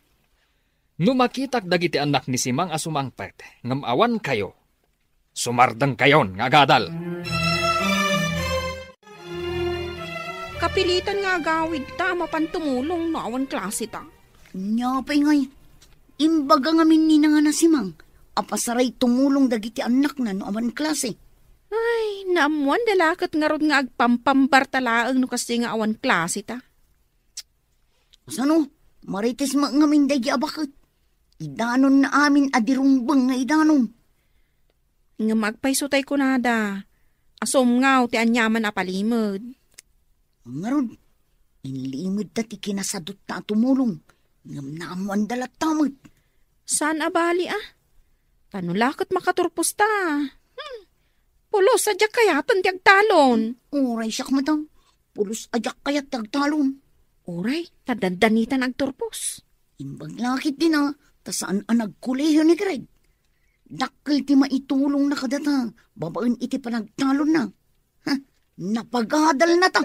No makitak dagiti anak ni Simang asumangpet, ngam awan kayo, sumardang kayon nga agadal. Kapilitan nga agawid ta, mapan tumulong no awan klase ta. Nyapay ngay. Imbaga ngamin ni nga nasimang, apasaray tumulong dagiti anak na no awan klase. Ay, naamuan dalakat nga rod nga agpampambartalaang no kasi nga awan klase ta. Sano, marites ngamin dagi abakit. Idanon na amin adirumbang nga idanon. Nga magpaisutay ko nada. Asom ngaw ti anyaman apalimod. Nga rod, inlimod dati kinasadot na tumulong. Ngam naamuan dalat tamad. Saan abali Tanulakot makaturpos ta. Pulos sadya kayatan ti agtalon. Uray siyak matang. Pulos ajak kayat tagtalon. Uray, tadandanitan agturpos. Imbag lakit din tasaan ang nagkuleyo ni Greg. Dakkel ti maitulong na kadata. Babaan iti panagtalon na. Napagadal na ta.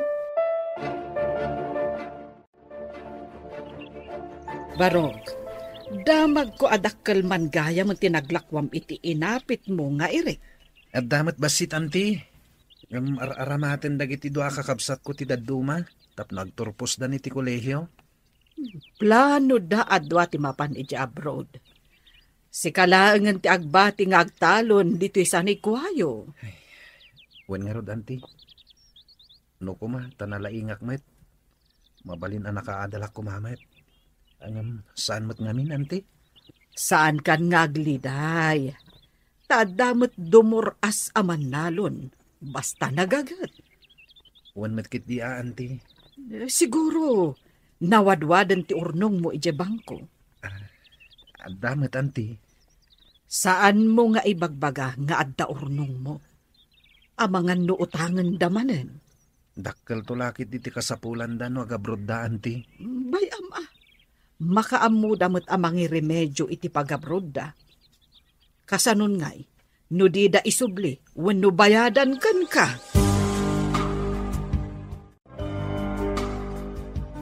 Barog, damag ko adakkel man gaya mo tinaglakwam iti inapit mo nga iri. At damat basit, anti. Aramaten dagiti doa kakabsat ko ti daduma. Tap nagturpos dan iti kolehiyo. Plano da adwa ti mapan iti abroad. Si kalaangan ti agbati nga agtalon dito'y sanay kuhayo. Wen nga rod, anti. No kuma, tanalaingak met. Mabalin ang nakaadalak kumamet. Angam, saan mo't ngamin, anti? Saan kan nga agliday? Tadamot dumuras aman nalon. Basta nagagat. Wen met kit di anti. Siguro, nawadwadan ti urnong mo ije bangko. Damat, anti. Saan mo nga ibagbaga nga adda urnong mo? Amangan no utangan damanen. Dakkel to lakit iti kasapulan da no agabrod da, anti. Bayam makaamu damot amangi remedyo iti pagabrod da. Kasanon ngay, no di da isubli, wenno bayadan kan ka.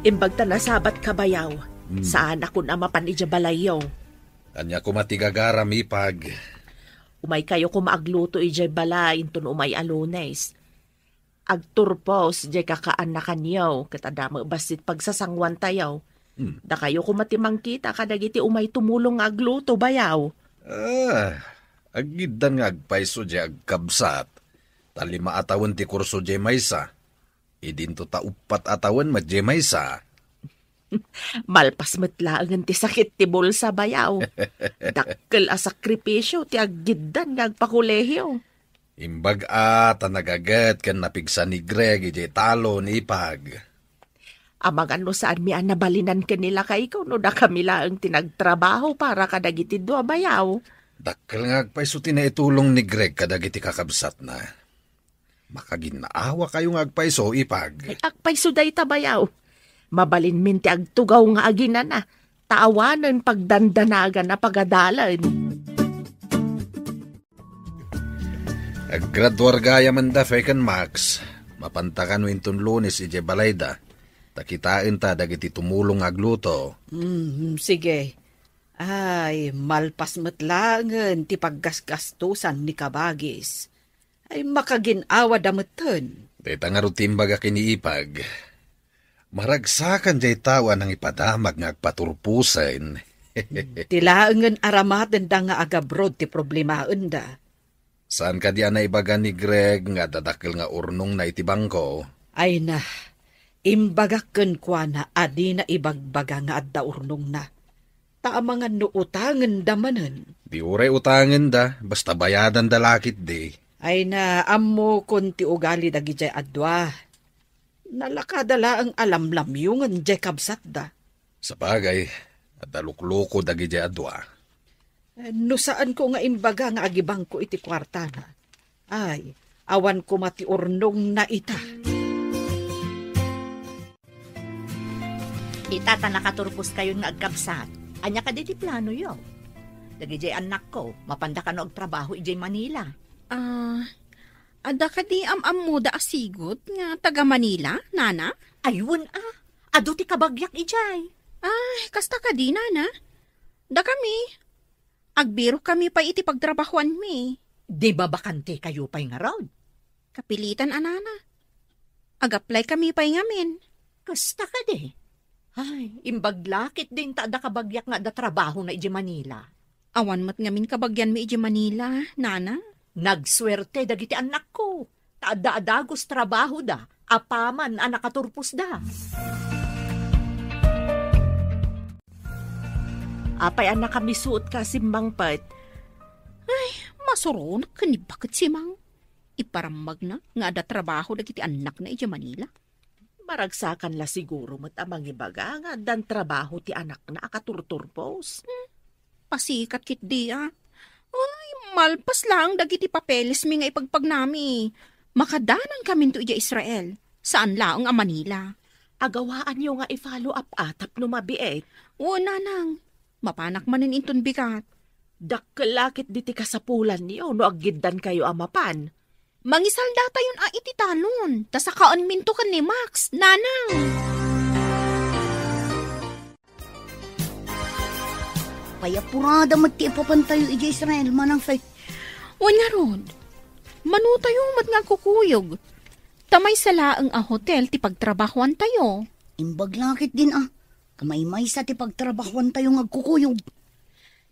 Imbag ta nasabat ka bayaw. Saan ako na mapan ija balayaw? Anya ko matigagaram ipag. Umay kayo kumaagluto ija balay inton umay alunes. Agturpos jay kakaanak kanyaw katadama basit pagsasangwan tayaw. Da kayo kumatimang kita kadagiti umay tumulong nga agluto bayaw. Agidan nga agpaiso jay agkabsat. Talima atawan ti kurso jay maysa. Idinto ta upat atawan mat jay maysa. Malpas matlaangan ti sakit ti bulsa bayaw. Dakkel a sakripisyo ti aggidan nga agpakolehyo. Imbag tanagagat kan napigsa ni Greg ijay talo ni ipag. Amang ano saan mi nabalinan kanila kay ikaw no da kami lang tinagtrabaho para kadagiti do bayaw. Dakkel nga agpaiso tinaitulong ni Greg kadagiti kakabsat na. Makaginaawa kayo nga agpaiso ipag. Ay agpaiso day tabayaw. Mabalin min ti agtugaw nga aginan na. Taawanan pagdandanagan na pagadalan. Aggraduar gaya man da fekan Max. Mapantakan winton Lunes ije balayda. Takitain ta dagiti tumulong agluto. Sige. Ay, malpas matlangan ti paggasgastusan ni Kabagis. Ay makaginawa damutan. Dita nga rutimbaga kiniipag. Maragsakan jay tawa ng ipadamag nga agpaturpusin. Tilaangan aramaten da nga agabrod ti problemaen da. Saan ka diyan na ibaga ni Greg nga dadakil nga urnong na itibangko? Ay na, imbagaken kwa na adi na ibagbaga nga adda urnong na. Taamangan no utangan damanen. Di uray utangan da, basta bayadan da lakit di. Ay na, ammo konti ugali dagi jay adwa. Nalakadala ang alamlamyungan jay kabsat da. Sa bagay, at alukluko dagi jay adwa. No saan ko nga imbaga nga agibang ko iti kwarta na. Ay, awan ko mati urnong na ita. Itata nakaturpos kayo nga agkabsat. Anya ka di plano yo. Dagi jay anak ko, mapanda ka no og trabaho ijay Manila. Ada ka di am-am da asigot nga taga Manila, nana? Ayun ado ti kabagyak ijay. Ay, kasta ka di, nana. Da kami. Agbiro kami pa iti pagtrabahuan mi. Di ba bakante kayo pa'y nga raw? Kapilitan, anana. Ag-apply kami pa'y ngamin. Kasta ka di. Ay, imbaglakit din ta da kabagyak nga da trabaho na iji Manila. Awan mat ngamin kabagyan mi iji Manila, nana. Nagswerte dagiti anak ko. Taada-adagos trabaho da. Apaman nakaturpos da. Apay anak kami suot ka simbang pat. Ay, masuro na kanibakit si Mang. Iparamag na nga ada trabaho dagiti anak na iji Manila. Maragsakan la siguro mat amang ibaga nga dan trabaho ti anak na akaturturpos. Pasikat kit di Ay, malpas lang dagiti papeles mi nga ipagpagnami. Makadanang kami to ija Israel. Saan laong a Manila? Agawaan yo nga i-follow up atap no mabiet. O nanang, mapanak manin inton bigat. Dakkelakit diti kasapulan niyo no agiddan kayo amapan. Mangisalda tayon iti talon. Tasakaan minto kan ni Max, nanang. Payapurada mati ipapantayo ija Israel, manang fay. Wanya rod, manutayo mat nga kukuyog. Tamay salaang a hotel ti pagtrabahuan tayo. Imbaglakit din Kamay-may sa ti pagtrabahuan tayo ngagkukuyog.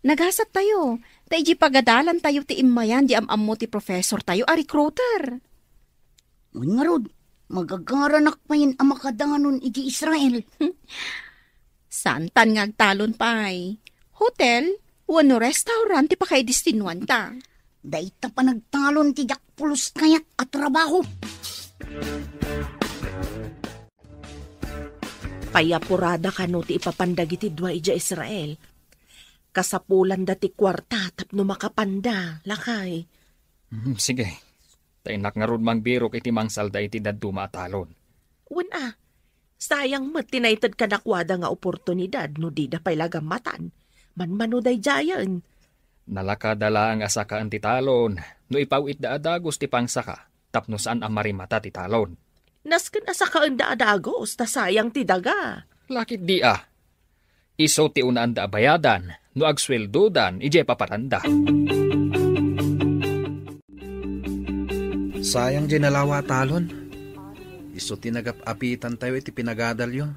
Nagasat tayo. Tayo pagadalan tayo ti imayan di amam mo ti professor tayo a recruiter. Uy nga rod, magagaranak pa yun ang makadanon iji Israel. Santan ngagtalon pa'y. Hotel, wano restaurant ti pa kay destinuan ta. Daita pa nagtalon ti jakpulos kayak at trabaho. Payapurada kano ti ipapandagiti dua ija Israel. Kasapulan dati kwarta tapno makapanda, lakay. Sige. Tainak nga rod mang biro iti mangsalda iti daduma atalon. Una, sayang mat tinaytad ka nakwada nga oportunidad no di da pay lagamatan. Manmano day jayan. Nalakadala ang asakaan ti talon. No ipawit da adagos ti pangsaka. Tapno saan ang marimata ti talon. Nasken asakaan da adagos, ta sayang ti daga. Lakit di Iso ti unaan da abayadan. No agsweldodan, ije paparanda. Sayang di nalawa talon. Iso tinagap-apitan tayo iti pinagadalyo.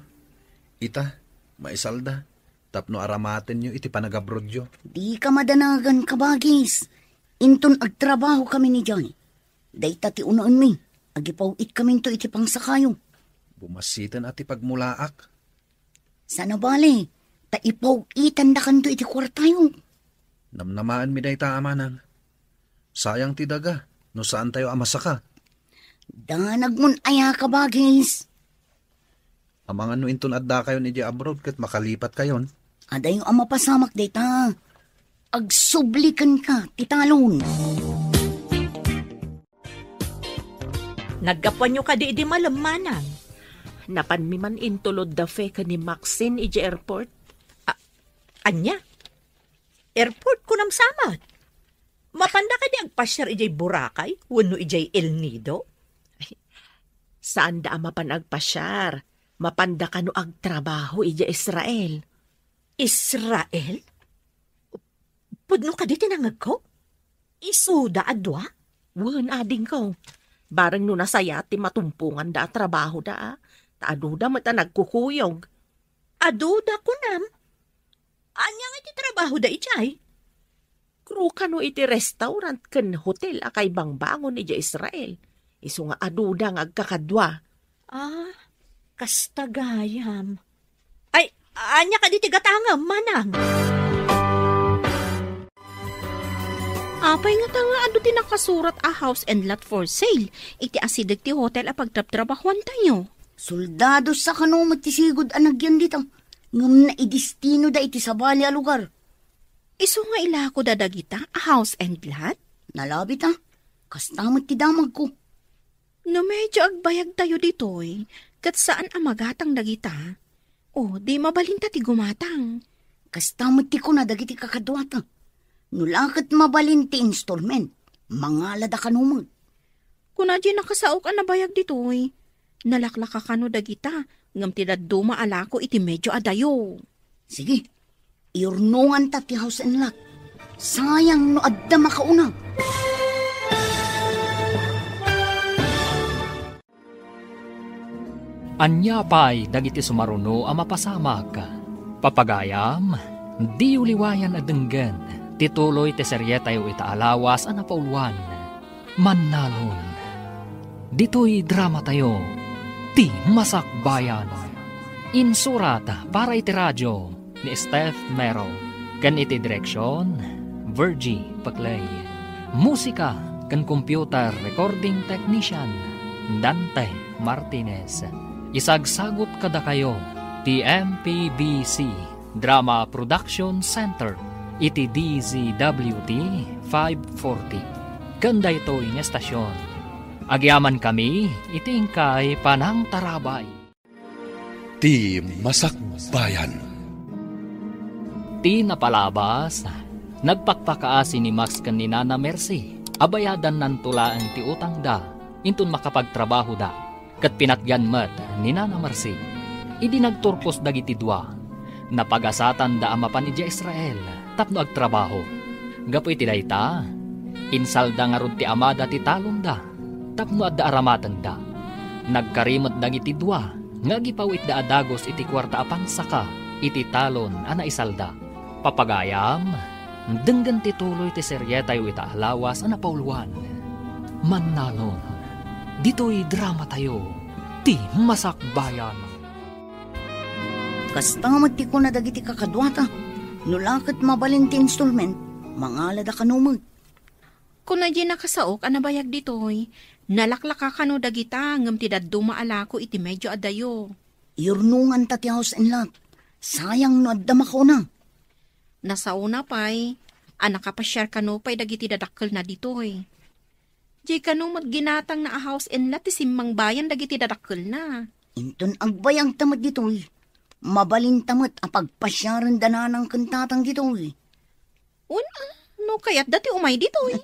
Ita, maisalda. Tapno aramaten nyo iti panagabrodyo. Di ka madanagan kabagis. Inton agtrabaho kami ni Johnny. Dayta ti unaan mi. Agipawit kami to iti pangsakayo. Bumasitan ati pagmulaak. Sana bali, taipawitan da kanto iti kwartayo. Namnamaan mi day ta amanang. Sayang ti daga, no saan tayo amasaka. Danag mon aya kabagis. Amang ano inton adda kayo ni di abroad kat makalipat kayon. Aday yung amapasamak dayta. Agsublikan ka, titalon. Naggapan nyo ka di malamanang. Napanmiman intulod da fe ka ni Maxine iji airport. Anya? Airport ko nam samat. Mapanda ka di agpasyar ijay Boracay, wano ijay El Nido. Saan da mapan agpasyar? Mapanda ka no agtrabaho iji Israel. Israel? Pudno ka di tinangag ko? Isuda adwa? Wan ading ko. Barang no nasaya ti matumpungan da trabaho da. Taaduda mata nagkukuyog. Aduda ko nam. Anya nga iti trabaho da ijay? Kru ka no iti restaurant ken hotel akay bangbangon iji Israel. Isu nga aduda nga agkakadwa. Kastagayam. Ay, anya ka di tigatangam, manang. Apay nga tanga ado ti nakasurat a house and lot for sale. Iti asidag ti hotel a pagtrap-trabahuan tayo. Soldado sa kano matisigod anagyan dito. Ngam na idistino da iti sabali a lugar. Iso nga ilako dadagita a house and lot? Nalabit kastamot ti damag ko. No medyo agbayag tayo ditoy. Kat saan amagatang dagita? O, di mabalinta ti gumatang. Kastamot ti ko na dagiti kakadwata. Nulakat mabalinti installment. Mangalada ka numag. Kuna di nakasaok ka na bayag ditoy. Nalaklaka ka no dagita. Ngam tinaduma alako iti medyo adayo. Sige, iurnungan ta ti house and lot. Sayang no adda makauna. Anya pa'y dagiti sumaruno ang mapasamag. Papagayam, di uliwayan adenggan. Tituloy ti seryeta yu itaalawas ang napauluan. Mannalon. Dito'y drama tayo. Ti Masakbayan. Insurata para iti radyo ni Steph Mero. Kan iti direksyon, Virgie Paclay. Musika kan computer recording technician, Dante Martinez. Isagsagot kada kayo, TMPBC Drama Production Center. iti DZWT 540. Kanda ito nga estasyon. Agyaman kami, itingkay panang tarabay. Ti Masakbayan. Ti napalabas, nagpakpakaasi ni Max kan ni Nana Mercy. Abayadan nan tulaan ti utang da, intun makapagtrabaho da. Kat pinatgan mat ni Nana Mercy. Idi nagturpos dagiti dua. Napagasatan da amapan iti Israel, tapno agtrabaho. Gapoy ti dayta, insalda nga rod ti amada ti talon da, tapno adda aramatan da. Nagkarimot dagiti dua, nga gipawit da adagos iti kwarta apang saka, iti talon ana isalda. Papagayam, denggan ti tuloy ti seryetayo ita lawas ana pauluan. Mannalon, dito'y drama tayo, ti Masakbayan. Kastamat ti ko na dagiti kakadwata. Nulakat mabalin ti installment, mangalada kanumag. Kung na di nakasaok, anabayag ditoy, nalaklaka ka no dagita, ngam ti daduma alako iti medyo adayo. Irnungan ta ti house and lot. Sayang no addama ko na. Nasauna pa'y, anakapasyar ka no pa'y dagiti dadakkel na ditoy. Di ka no ginatang na a house and lot, ti simmang bayan dagiti dadakkel na. Inton agbayang tamat ditoy. Mabalin tamat apagpasyaran dananang kantatang ditoy. No kayat dati umay ditoy.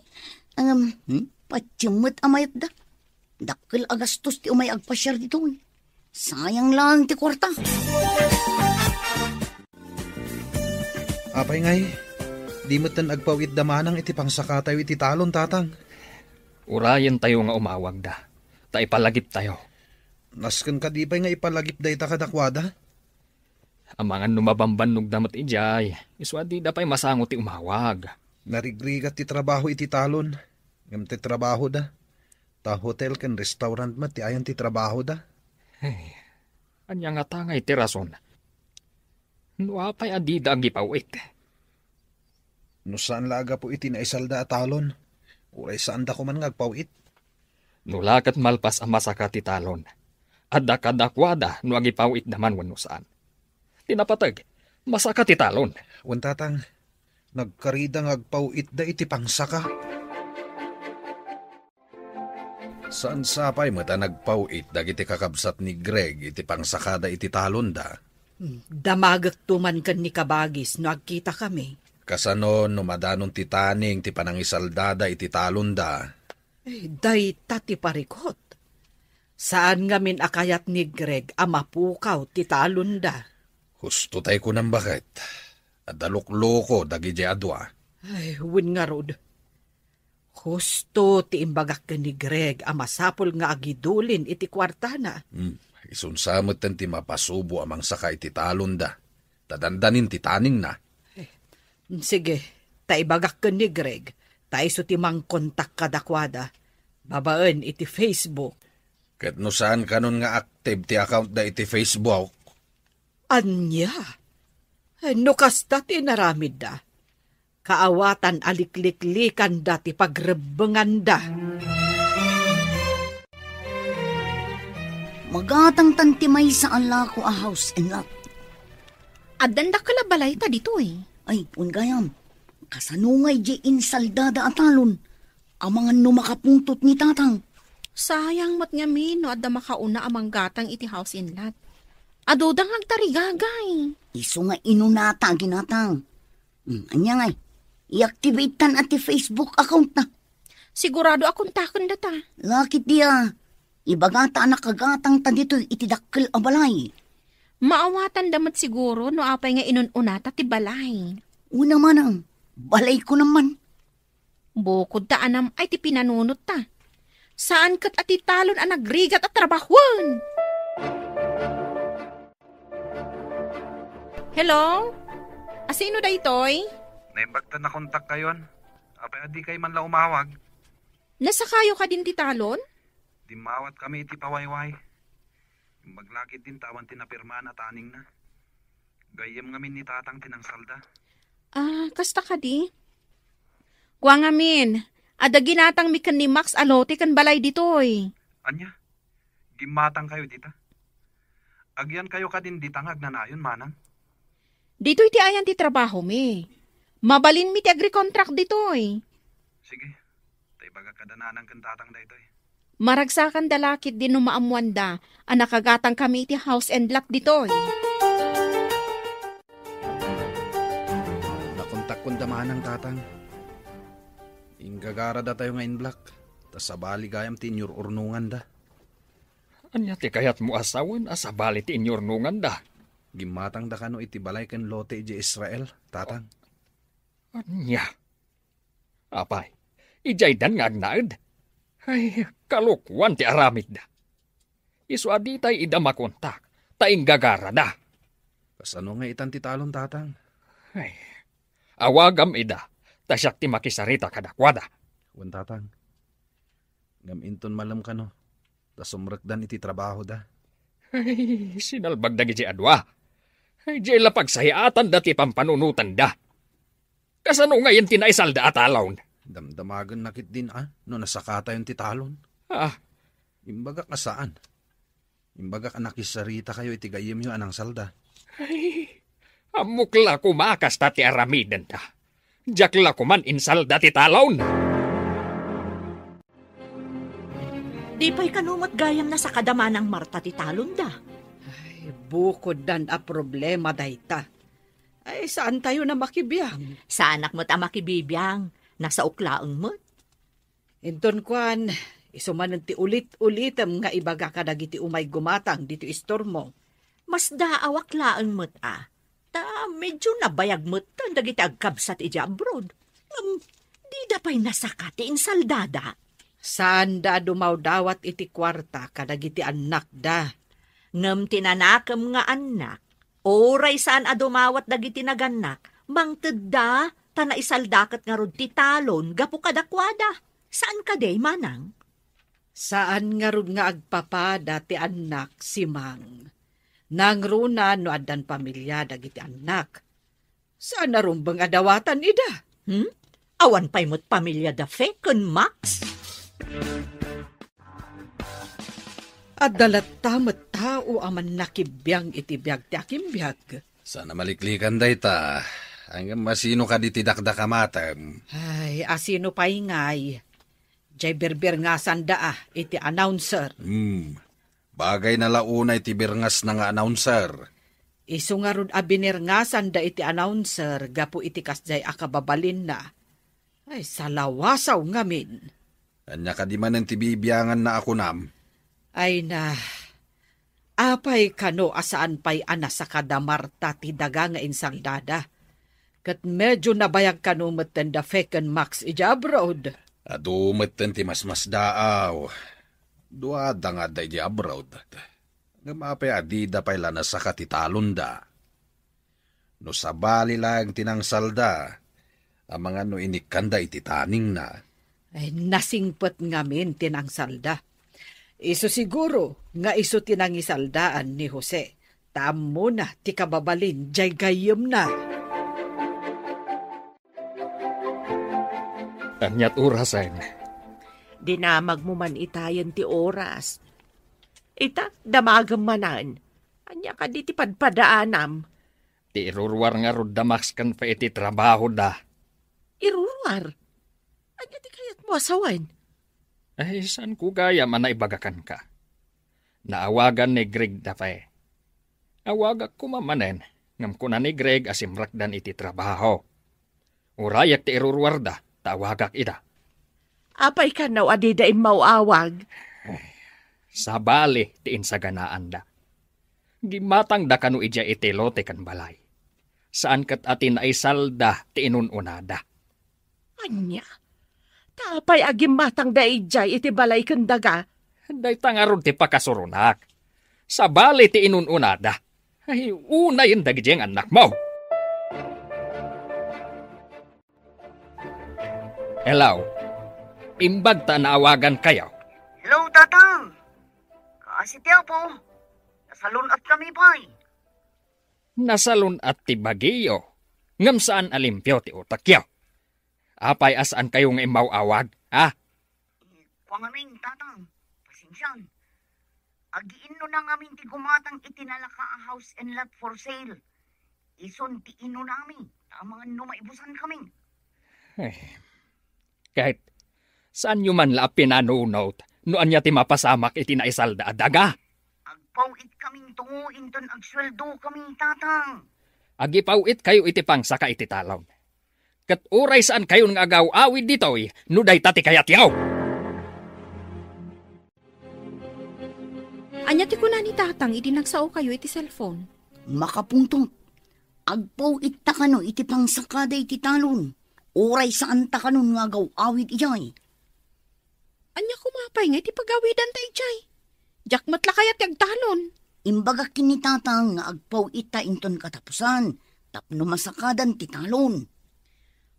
Patyamot amayat da. Dakkel agastos ti umay agpasyar ditoy. Sayang lang ti kwarta. Apay ngay, di mo't tan agpawid damanang iti pangsakatayo iti talon, tatang. Urayan tayo nga umawag da. Ta ipalagip tayo. Nasken ka di pa'y nga ipalagip da ita kadakwada? Amangan numabamban damat ijay. Iswadi da pa'y masango ti umawag. Narigrigat ti trabaho iti talon. Ngam ti trabaho da. Ta hotel ken restaurant mat ti ayan ti trabaho da. Hey, anya nga tangay ti rason. Nuapay adida ang gipawit. No saan laga po iti naisalda at talon? Uray saan da ko man ngagpawit? Nulakat malpas ang masaka ti talon. Adda kadakwada no agipawit naman wano saan. Tinapatag, masaka ti talon. Wan tatang, nagkarida ngagpawit da iti pangsaka. Saan sapay mata nagpawit dagiti kakabsat ni Greg iti pangsakada iti talon da? Damagak tuman kan ni Kabagis no agkita kami. Kasano no madanon ti taning ti panangisaldada iti talon da? Day tati parikot. Saan ngamin akayat ni Greg amapukaw ti talon da? Husto tay ko nang bakit. At dalukloko dagi adwa. Ay, win nga rod. Husto ti imbagak ka ni Greg amasapol nga agidulin iti kwarta na. Isunsamot ti mapasubo amang saka iti talon da. Tadandanin ti taning na. Sige, taibagak ka ni Greg. Taiso ti mang kontak kadakwada. Babaan iti Facebook. Ket no saan kanon nga active ti account da iti Facebook? Anya? No kasta ti naramid da. Kaawatan alikliklikan da ti pagrebengan da. Magatang tantimay sa alako a house and lot. Adanda kalabalay ta dito eh. Ay, ungayam. Kasanungay di insaldada atalon. Amangan no makapuntot ni tatang. Sayang mat nga mi no adda makauna amang gatang iti house in lot. Adodang agtarigagay. Iso nga inunata ginatang. Anya ngay, i-activate tan at Facebook account na. Sigurado akong takon data. Lakit dia, ibagata na kagatang ta dito itidakkel abalay. Maawatan damat siguro no apay nga inununata ti balay. Una manang, balay ko naman. Bukod ta anam ay ti pinanunot ta. Saan kat ati talon ang nagrigat at trabahon? Hello? Asino da itoy? Naimbagtan na kontak kayon. Apay adi kay man la umawag. Nasa kayo ka din ti talon? Di mawat kami iti pawayway. Yung maglakit din tawan tinapirma na taning na. Gayem ngamin ni tatang tinangsalda. Kasta ka di? Kuwa ngamin, ada ginatang mikan ni Max alote kan balay ditoy. Anya? Gimatang kayo dita? Agyan kayo ka din ditangag na nayon manang? Dito'y ti ayan ti trabaho mi. Mabalin mi ti agri-contract ditoy. Sige, tay baga kadananan kan tatang da ito'y. Maragsakan dalakit din no maamuan da, ang nakagatang kami ti house and lot ditoy. Nakontak kong damaan ng tatang. Inggagara da tayo ngayon black. Tas sa bali gayam tinyur urnungan da. Anya ti kayat mo asawan asabali ti inyornungan da. Gimatang da kano iti balay ken lote iti Israel, tatang. Anya? Apay, ijay dan nga agnaed. Ay, kalukwan ti aramid da. Isu aditay ida makontak, taing gagara da. Kas ano nga itan ti talon, tatang? Ay, awagam ida, tasyak ti makisarita kadakwada. Wan tatang. Gaminton malam kano. Tas sumrekdan iti trabaho da. Ay, sinalbag da giti adwa. Ay, di lapagsahiatan da ti pampanunutan da. Kasano ngayon tinaisal da atalawon? Damdamagan nakit din no nasakata yung titalon. Ah, Imbaga ka saan? Imbaga ka nakisarita kayo itigayim yung anang salda. ay, amukla kumakas ta ti aramidan da. Jakla kuman insal da ti talawon. Di pa'y kanumot gayam na sa kadama ng Marta ti talon da. Ay, bukod dan a problema dayta. Ay, saan tayo na makibiyang? Sa anak mo't ang makibibiyang, nasa uklaang mo't. Inton kwan, isumanan ti ulit-ulitem nga ibaga ka dagiti umay gumatang dito istormo. Mas daawak laan mo't Ta medyo nabayag mo't tan dagiti agkabsat ija abroad. Di da pa'y nasakati insaldada. Saan da dumaw dawat iti kwarta kadagiti anak da? Ngem tinanakam nga anak, oray saan adumawat dagiti naganak, mangted da, tanaisaldakat nga rod ti talon, gapu kadakwada. Saan ka day, manang? Saan nga rod nga agpapada ti anak si Mang? Nangruna no adan pamilya dagiti anak. Saan na rumbang adawatan ida? Awan pa'y mo't pamilya da fekon, Max? At dalat tamat tao aman nakibiyang iti biyag ti akimbiyag. Sana maliklikan day ta. Hanggang masino ka di tidakda kamatam. Ay, asino pa'y ngay. Jay berber nga sanda iti announcer. Bagay na launa iti birngas na nga announcer. Isu nga rod abinir nga sanda iti announcer gapu iti kasjay akababalin na. Ay, salawasaw ngamin. Anya ka di man ang tibibiyangan na ako nam. Ay na, apay kano asaan pa'y anas sa kadamarta ti daga nga insaldada. Kat medyo nabayag kano matan da feken Max ija abroad. Adumatan ti mas daaw. Duada nga da ija abroad. Gamapay adida pa'y lanas sa katitalon da. No sabali lang tinangsalda. Ang mga no inikanda ititaning na. Ay nasingpet ngamin tinangsalda. Iso siguro nga iso tinangisaldaan ni Jose. Tamo na ti kababalin jay gayem na. Anyat orasan. Dinamag mo man itayan ti oras. Ita, damagam manan. Anya ka di ti padpadaanam. Ti irurwar nga rod damax kan pa iti trabaho da. Irurwar. Anya ti kayat mo asawan. Ay, saan ko gaya man na ibagakan ka? Naawagan ni Greg da pa eh. Awagak ko mamanen, ngam ko na ni Greg asimrakdan iti trabaho. Urayak ti irurwar da, tawagak ida. Apay ka naw adidain mauawag. Sabali ti insaganaan da. Gimatang da kanu ija iti lote kan balay. Saan kat atin ay salda ti inununada. Anya? Tapay agim matang da ijay iti balay kandaga. Day tangarod ti pakasurunak. Sabali ti inununada. Ay, una yung dagijeng anak mo. Hello. Imbag ta naawagan kayo. Hello, tatang. Kaasitiyaw po. Nasalun at kami pa'y. Nasalun at ti bagiyo. Ngam saan alimpyo ti utakyo. Apay asaan kayong imawawag, ha? Pangaming, tatang. Pasensyan. Agiin no na ngamin ti gumatang itinalaka a house and lot for sale. Ison ti ino namin. Tamangan no maibusan kami. Kahit saan nyo man la pinanunot, noan niya ti mapasamak iti naisalda daga. Agpawit kaming tungo inton agsweldo kaming tatang. Agipawit kayo iti pangsaka iti talon. Kat uray saan kayo ng agaw-awid ditoy, nuday tati kayat yaw. Anya ti kuna ni tatang, iti nagsao kayo iti cellphone. Makapunto. Agpawit ta kano iti pangsakada iti talon. Uray saan ta kanon nga agaw-awid ijay. Anya kumapay nga iti pagawidan ta ijay. Jakmat la kayat yagtalon. Imbaga kinitatang nga agpawit ta inton katapusan. Tapno masakadan ti talon.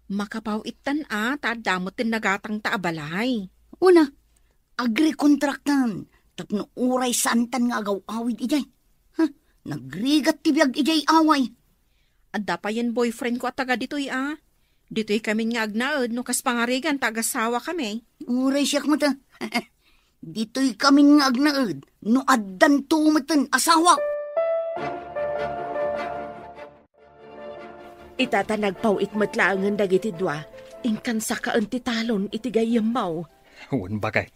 Makapawitan damot tin nagatang taabalay. Una, agri-kontraktan. Tapno uray santan nga agaw-awid ijay. Nagrigat tibiyag ijay away. Adda pa yan boyfriend ko at taga dito'y Dito'y kami nga agnaod no kas pangarigan taga-sawa kami. Uray siyak mo ta. Dito'y kami nga agnaod no addan tumatan asawa. Itatanagpawit matlaangan dagiti dua, ingkan sa kaan ti talon iti gayamaw. Huwag bakit.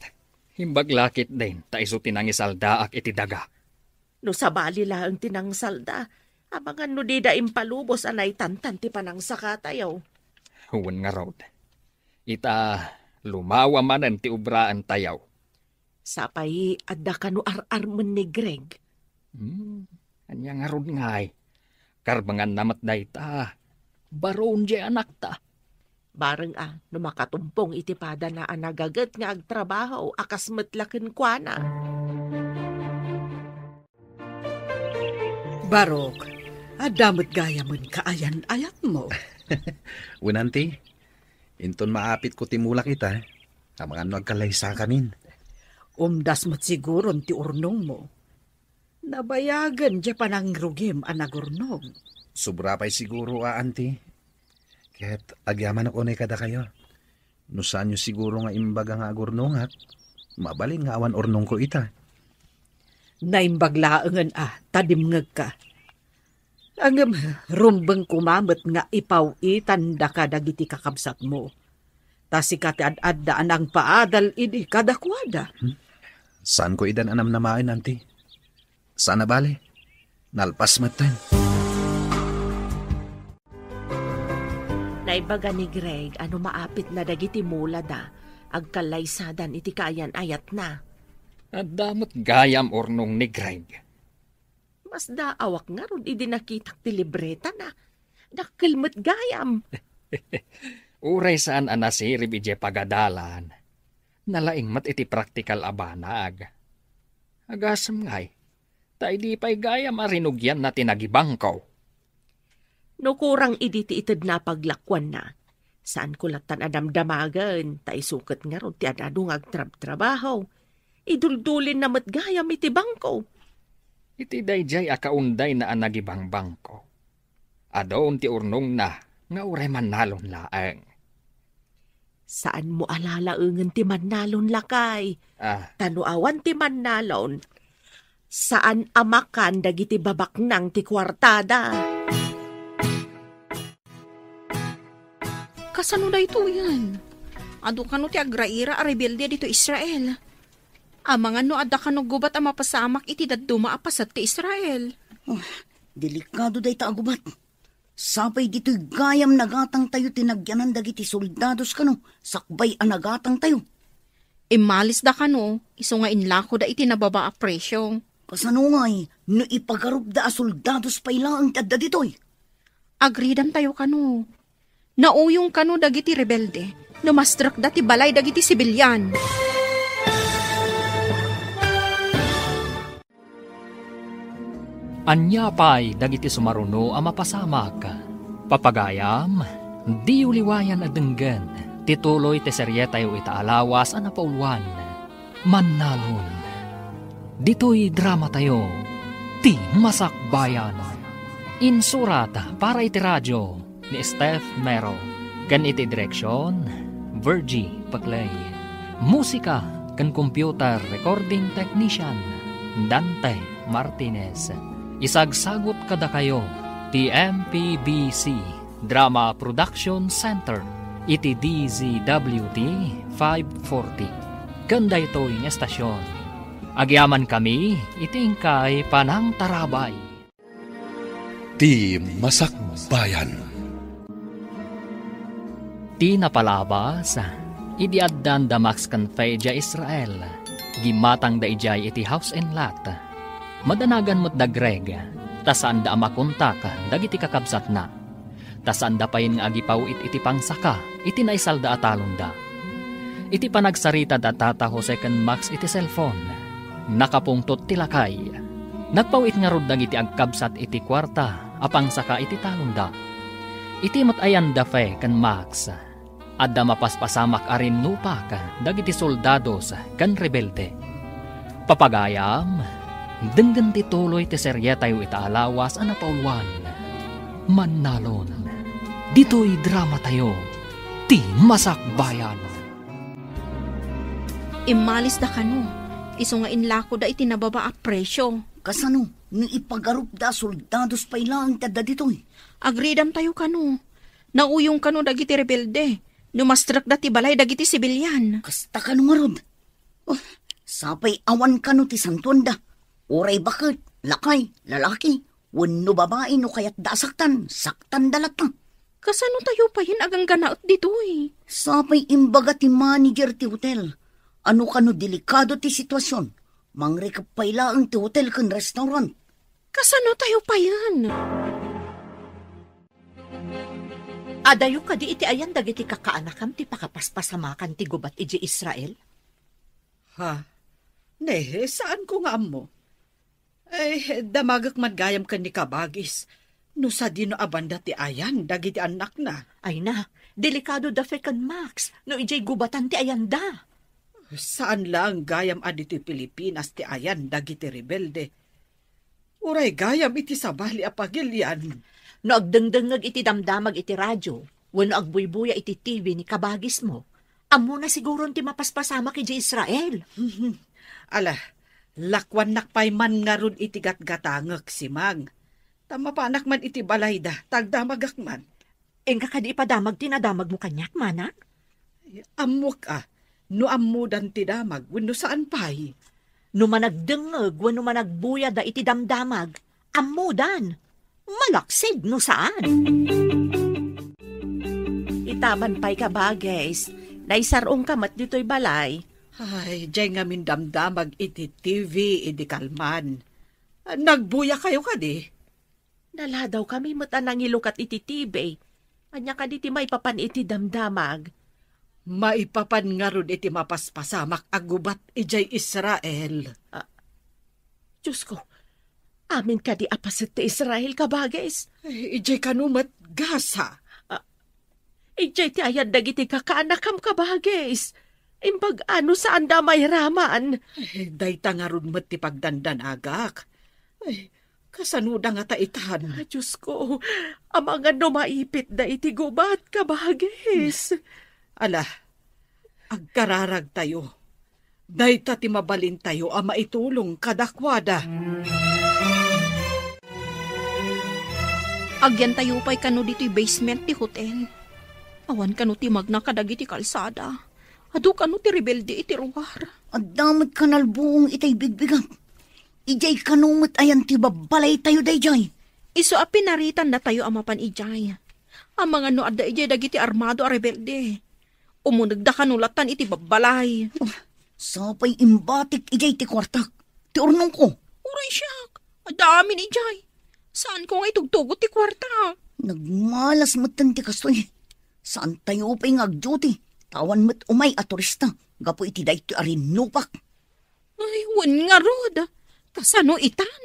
Himbaglakit din, ta iso tinangisalda ak iti daga. No sabali lang tinang salda, abangan no di da impalubos anay tantan ti panang sakatayaw. Huwag nga raw. Ita lumawa manan ti ubraan tayaw. Sapay adda ka no ar-arman ni Greg. Anya nga raw ngay. Karbangan namat day ta. Baron di anak ta. Bareng no makatumpong itipada na anagagat nga agtrabaho akas matlaken kwa na. Barok, adamot gaya mon kaayan-ayat mo. Winanti, inton maapit ko timulak kita, amangan nagkalaysa kamin. Umdas mo't siguro ti urnong mo. Nabayagan di pa nang rugim anagurnong. Sobra pa'y siguro, auntie. Kaya't agyaman ako na kada kayo. No saan nyo siguro nga imbaga nga agurnong at mabalin nga awan urnong ko ita. Naimbaglaangan tadimngag ka. Ang rumbang kumamot nga ipawitan da ka dagiti kakabsat mo. Tasika ti ad-addaan ang paadal idi kadakwada. Saan ko idan anam namain, auntie? Saan na bale? Nalpas matan. Naibaga ni Greg ano maapit na dagiti mula da, agkalaysadan iti kayan ayat na. At damot gayam ornong ni Greg. Mas daawak nga ron idi nakitak ti libreta na. Dakilmat gayam. Uray saan anasirib ije pagadalan. Nalaing mat iti praktikal abanag. Agasam ngay. Ta di pa'y gayam arinugyan na tinagibangkaw. No kurang idi ti itid na paglakwan na. Saan ko latan adamdamagan, ta isukat nga ron ti adadong agtrab-trabaho. Iduldulin na matgayam iti bangko. Iti dayjay akaunday na anagibang bangko. Adon ti urnong na, nga uray manalon laeng. Saan mo alalaengan ti manalon lakay? Tanuawan ti manalon. Saan amakan dagiti babak nang ti kwartada? Kasano da ito yan? Ado ka no ti agraira a rebelde dito Israel. Amangan no adda ka no gubat ang mapasamak iti daduma apasat ti Israel. Delikado day ta agubat. Sapay dito'y gayam nagatang tayo tinagyanan dagiti soldados kano. Sakbay anagatang tayo. Imalis da ka no, iso nga inlako da iti nababa a presyo. Kasano ngay, no ipagarup da a soldados pailaang tadda dito'y. Agridan tayo kano. Nauyong kano dagiti rebelde, numastrak dati balay dagiti sibilyan. Anya pa'y dagiti sumaruno ang mapasamak. Papagayam, di uliwayan adenggan, tituloy te seryetayo itaalawas ang napauluan. Manalon. Dito'y drama tayo, ti masakbayan. Insurata para iti radyo ni Steph Mero. Kan iti direksyon, Virgie Paclay. Musika kan computer recording technician, Dante Martinez. Isagsagot kada kayo, ti MPBC Drama Production Center, iti DZWD 540. Kanda ito'y nga estasyon. Agyaman kami, itingkay panang tarabay. Ti Masakbayan. Ti napalabas, idiaddan da Max Canfeja Israel, gimatang da ijay iti house and lot. Madanagan mo't da Greg, tasaan da amakontak, dagiti kakabsat na. Tasaan da payin nga agipaw iti pangsaka, iti naisal da atalon da. Iti panagsarita da tata Jose ken Max iti cellphone, nakapungtot tilakay. Nagpawit nga rod dagiti agkabsat iti kwarta, apangsaka iti talon da. Iti matayan da fe ken Max, adda mapaspasamak arin nupak, dagiti soldados ken rebelde. Papagayam, denggan ti tuloy ti seryetayo itaalawas a napauluan. Mannalon, dito'y drama tayo, ti Masakbayan. Imalis da kano, iso nga inlako da iti nababa a presyo. Kasano, ni ipagarup da soldados pa ilang tada dito'y. Agridam tayo kano. Nauyong kano dagiti rebelde. Numastrak da ti balay dagiti sibilyan. Kasta ka nung marod. Oh, sapay awan ka no ti santuanda. Oray bakit, lakay, lalaki, wano babae no kayat dasaktan, saktan dalata. Kasano tayo pa yun agang ganaot dito eh? Sapay imbaga ti manager ti hotel. Ano ka no delikado ti sitwasyon. Mangrekap pa ilaang ti hotel kan restaurant. Kasano tayo pa yan? Adayo ka di iti ayan dagiti kakaanakam ti pakapaspasamakan ti gubat iti Israel? Ha? Nehe, saan ko nga mo? Damagak madgayam ka ni kabagis. No sa dino abanda ti ayan, dagiti anak na. Ay na, delikado da fe kan Max, no ijay gubatan ti ayan da. Saan lang gayam aditi Pilipinas ti ayan, dagiti rebelde. Uray gayam iti sabali apagilyan. No agdengdengag iti damdamag iti radyo, wano agbuybuya iti TV ni kabagis mo, amo na siguro ti mapaspasama kay Israel. Ala, lakwan nakpay man nga ron iti gatgatangak si Mang. Tama pa anak man iti balayda, tagdamagak man. Engka ka di ipadamag tinadamag mo kanyak, manak? Amok no amudan ti damag, wano saan pay? No managdengag, wano managbuya da iti damdamag, amudan. Malaksid no saan? Itaman pa'y kabagis, naisarong kamat dito'y balay. Ay, dyan nga min damdamag iti TV, iti kalman. Nagbuya kayo ka di? Nala daw kami matanang ilukat iti TV. Anya ka di ti maipapan iti damdamag. Maipapan nga ron iti mapaspasamak agubat ijay Israel. Diyos ko, amin ka di apasit ti Israel kabagis. Ijay kanumat gasa. Ijay ti ayad dagiti kakaanakam kabagis. Imbag ano saan da may raman. Dayta nga ron mat ti pagdandanagak. Kasanuda nga taitan. Diyos ko, amang ano maipit da iti gubat kabagis. Ala, agkararag tayo. Dayta ti mabalin tayo ama itulong kadakwada. Agyan tayo pa'y kano dito'y basement ti hotel. Awan kano ti magna kadagi ti kalsada. Adu kano ti rebelde iti ruwar. Adamot kanal buong itay bigbigat. Ijay kanumot ayan ti babalay tayo dayjay. Iso a pinaritan na tayo amapan ijay. Ang mga no adda ijay dagiti armado a rebelde. Umunag da kanulatan iti babalay. Sapay imbatik ijay ti kwartak. Ti urnong ko. Uray siyak. Adamin ijay. Saan ko nga itugtugot ti kwarta? Nagmalas matan ti kastoy. Saan tayo pa'y ngag-duty? Tawan mo't umay at turista. Gapo iti day ti arin nupak. Ay, wan nga rod. Kasano itan?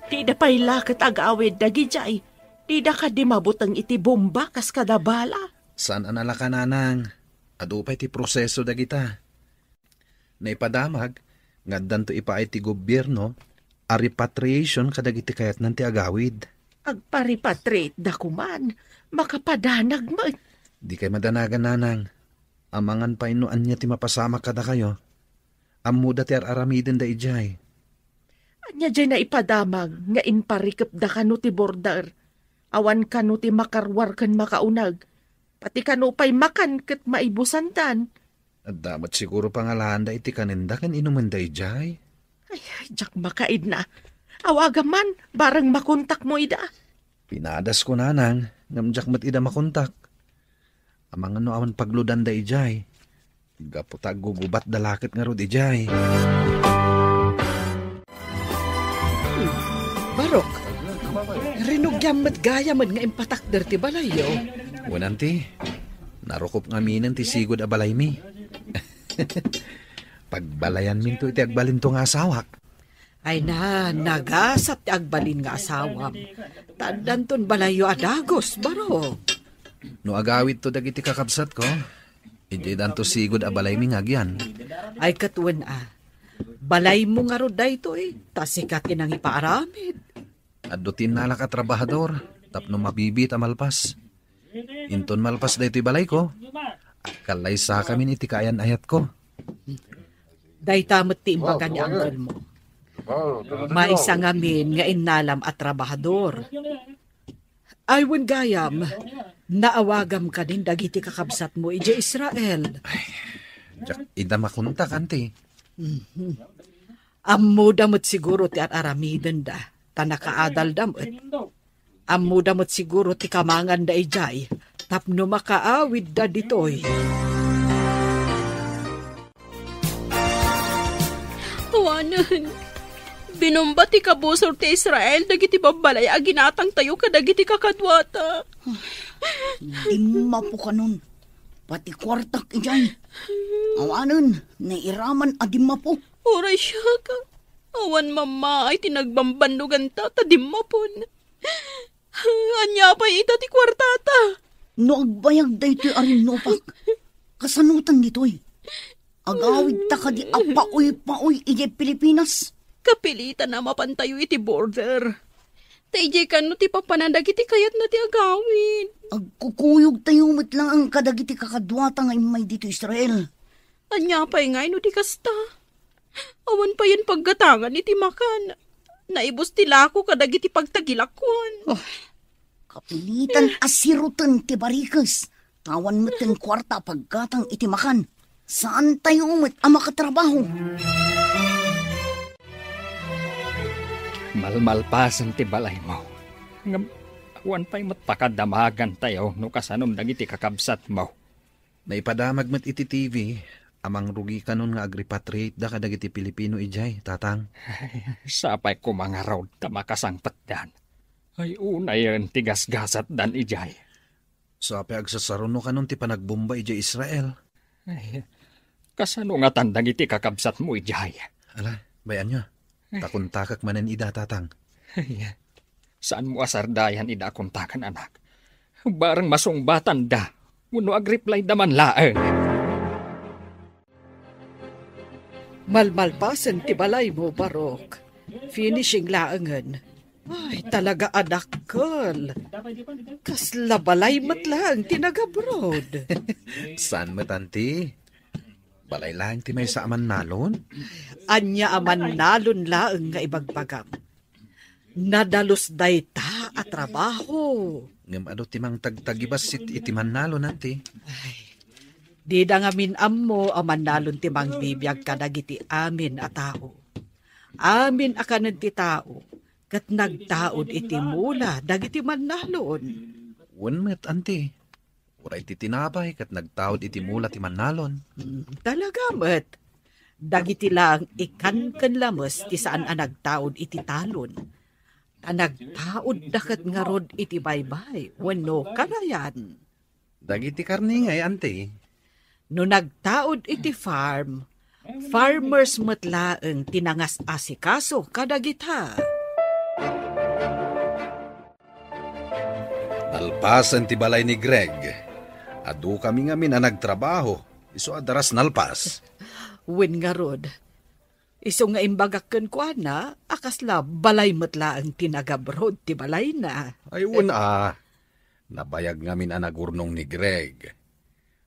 Tida pa'y lakat agawid dagi jay. Tida ka di mabutang iti bomba kas kadabala. Saan anala ka nanang? Adu pa'y ti proseso dagita. Naipadamag, ngaddan to ipaay ti gobyerno, a repatriation kadagiti kayat nan ti agawid. Agparipatrate da kuman, makapadanag mo. Di kay madanagan nanang. Amangan pa inuan niya ti mapasama kada kayo. Amuda ti aramiden da ijay. Anya dyan na ipadamag nga inparikap da kano ti border. Awan kano ti makarwar kan makaunag. Pati kano pa'y makan kat maibusantan. At damat siguro pangalanda iti kaninda kan inuman da ijay. Ay, jak makaid na. Awaga man, barang makontak mo ida. Pinadas ko nanang, ngamjak mat ida makontak. Amang ano awan pagludan da ijay. Gaputag gugubat da lakit nga rod ijay. Barok, rinugyam mat gayam nga impatakder ti balayo. Wananti, narukop nga minan ti sigod a balay mi. Pagbalayan min to iti agbalin to nga asawak. Ay na, nagasat ti agbalin nga asawam. Tandan ton balayo adagos, Barok. No agawid to dagiti kakabsat ko, iti dan to sigod a balay mi ngagyan. Ay katuan balay mo nga ro dayto tasikat inang ipaaramid. Adutin nalak a trabahador, tapno mabibit a malpas. Inton malpas dayto'y balay ko, kalay sa kami iti kayan ayat ko. Day tamot ti imbaga ni uncle mo. Maisa ngamin nga inalam at trabahador. Aywan gayam, naawagam ka din dagiti kakabsat mo ije Israel. Ida makunta kanti. Ammo damot siguro ti aramiden da, tanakaadal damot. Ammo damot siguro ti kamangan da ijay, tapno makaawid da ditoy. Awanan, binomba ti kabusor ti Israel dagiti babalay aginatang tayo kadagiti kakadwata. Di mapo ka nun. Pati kwartak ijay. Awanan, nairaman adim mapo. Oray siya ka. Awan mama ay tinagbambandugan ta, tadim mapon. Anya pa ita ti kwartata. No agbayag da ito'y arinopak. Kasanutan dito'y. Agawid ta ka di apaoy-paoy ije Pilipinas. Kapilitan na mapantayo iti border. Taijay ka no ti papanandag iti kayat na ti agawin. Agkukuyog tayo mit lang ang kadagiti kakadwata nga imay dito Israel. Anya pa'y ngay no ti kasta. Awan pa yan paggatangan iti makan. Naibos ti lako kadagiti pagtagilakwan. Kapilitan asirutan ti barikas. Tawan mo ting kwarta paggatang iti makan. Saan tayo umit ang makatrabaho? Malmalpasan ti balay mo. Awan pa'y matpakadamagan tayo no kasanom dagiti kakabsat mo. Naipadamag mat iti TV, amang rugi kanon nga agrepatriate da kadagiti Pilipino ijay, tatang. Sapay ko mga raw ta makasangpat dan. Ay unay yan tigasgasat dan ijay. Sapay agsasaruno kanon ti panagbomba ijay Israel. Ay, kasano nga tandang iti kakabsat mo ijay. Ala, bayan nyo. Takuntakak manan ida, tatang. Ay, saan mo asardayan ida kuntakan anak? Barang masungbatan da. Uno agreply daman laeng. Malmalpasan ti balay mo, Barok. Finishing laangan. Ay, talaga adakkel. Kasla balay matlang tinagabroad. Saan matanti? Balay lang ti may sa aman nalon? Anya aman nalon laeng nga ibagbagam. Nadalos day ta at trabaho. Ngam ano timang tagtagibas iti man nalon nanti? Ay, di da ngamin ammo aman nalon timang bibiyag kadagiti amin a tao. Amin akanan ti tao. Kat nagtaod iti mula dagiti man nalon. Wan met anti. Uray ti tinapay kat nagtaod iti mula ti man nalon. Talaga met. Dagiti lang ikan lamas ti saan ang nagtaod iti talon. Nagtaod dakat nga rod iti baybay. Wano kanayan. Dagiti karni ngay anti. No nagtaod iti farm, farmers matlaeng tinangas asikaso kadagita. Nalpasan ti balay ni Greg. Adu kami nga na nagtrabaho. Iso adaras nalpas. Wen nga rod. Iso nga imbagakken ko na, akasla balay matla ang tinagabrod ti balay na. Ayun nabayag ngamin anagurnong ni Greg.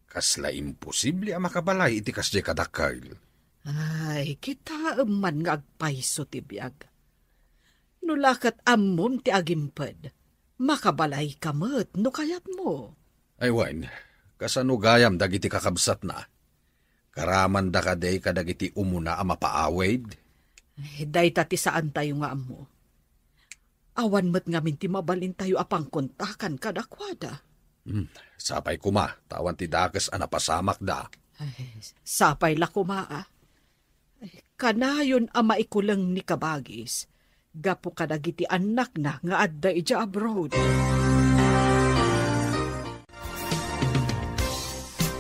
Kasla imposible ang makabalay iti kasya kadakal. Ay, kita man nga agpaiso ti biyag. Nulakat ammom ti agimped. Makabalay kamet no kayat mo. Ay wan, kasano gayam dagiti kakabsat na. Karaman da kaday kadagiti umuna a mapaawid. Day tati saan tayo nga ammo. Awan met ngamin ti mabalin tayo apang kontakan kadakwada. Sapay kuma, tawan ti dakes a napasamak da. Ay, sapay la kumaa. Kanayon a maikulang ni kabagis. Gapo kadagiti anak na nga adda ija abroad.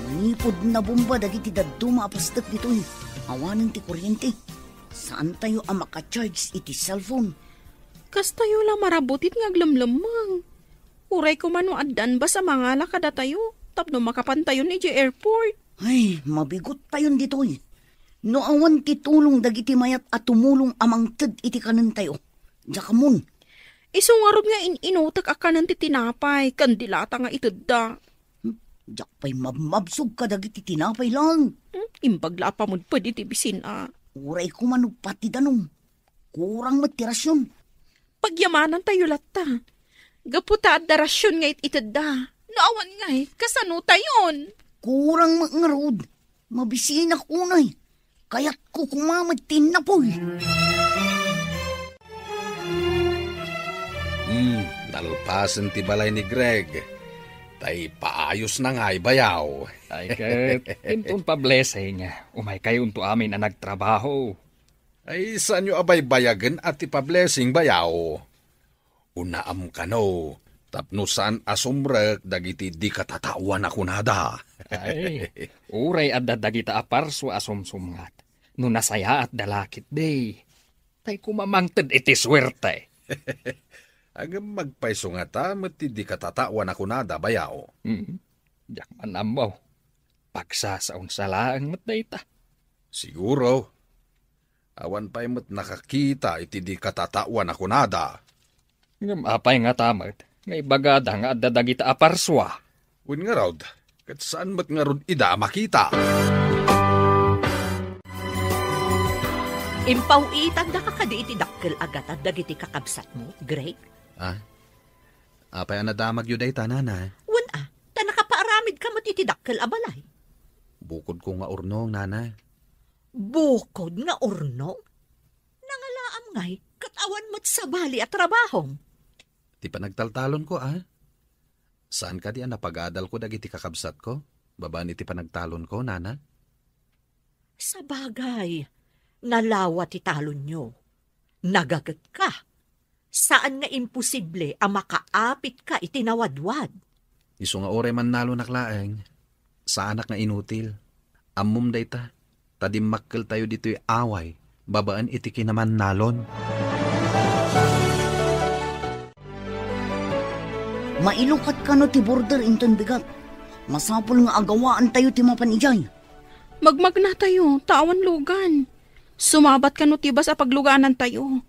Manipod na bomba dagiti dadto maapastak dito'y. Awanin ti kuryente. Saan tayo ang makacharge iti cellphone? Kas tayo lang marabutit nga aglamlamang. Uray ko man no addan ba sa mga lakada tayo? Tapno makapantayon ni airport. Ay, mabigot tayon dito'y. No awan ti tulong dagiti mayat at tumulong amang ted iti kanan tayo. Diyakamon. Isungarod nga inutak akanan ti tinapay, kandilata nga itudda. Diyak pa'y mabmabsog ka dagiti tinapay lang. Imbagla pa mo pwede ti bisin Uray ko manong pati danong. Kurang matirasyon. Pagyamanan tayo lata. Gaputa at darasyon nga itudda. Naawan nga kasano tayon? Kurang mangarod. Mabisin ako unay. Kaya't ko kumamatin na po. Nalpasan ti balay ni Greg. Tay paayos na nga bayaw. Ay ket, intun pa blessing. Umay kayo unto amin na nagtrabaho. Ay saan nyo abay bayagan at ipa-blessing bayaw? Unaam ka no. Tapno saan asumrek dagiti di katatawan ako nada. Ay, uray at dadagita aparso asumsumngat. No nasaya at dalakit day. Tay kumamangted iti swerte. Agam magpaiso nga ta, mati di katatawan ako nada bayaw. Diyak man amaw. Pagsasaon sa laang matday ta. Siguro. Awan pa'y mat nakakita iti di katatawan ako nada. Ngam apay nga tamat. Ngay bagada nga at dadagita aparswa. Win nga raw, kat saan mat nga rod ida makita? Impawitan da ka kadi iti dakkel agat at dagiti kakabsat mo, Greg? Apay anadamag yu day tanana. Wan ta nakapaaramid ka mat iti dakkel abalay. Bukod ko nga urnong, nana. Bukod nga urnong? Nangalaam ngay, katawan mat sabali at trabahong. Ti pa nagtaltalon ko, Saan ka di napagadal ko dagiti kakabsat ko? Babaan iti panagtalon ko, nana? Sa bagay, nalawa ti talon nyo. Nagagat ka. Saan nga imposible ang makaapit ka itinawadwad? Iso nga ore man nalo naklaeng. Sa anak nga inutil. Ammum day ta. Tadimakkel tayo dito'y away. Babaan iti kinaman nalon. Mailukat ka no ti border inton bigat. Masapol nga agawaan tayo ti mapanijay. Magmagna tayo, tawan lugan. Sumabat ka no tiba sa pagluganan tayo.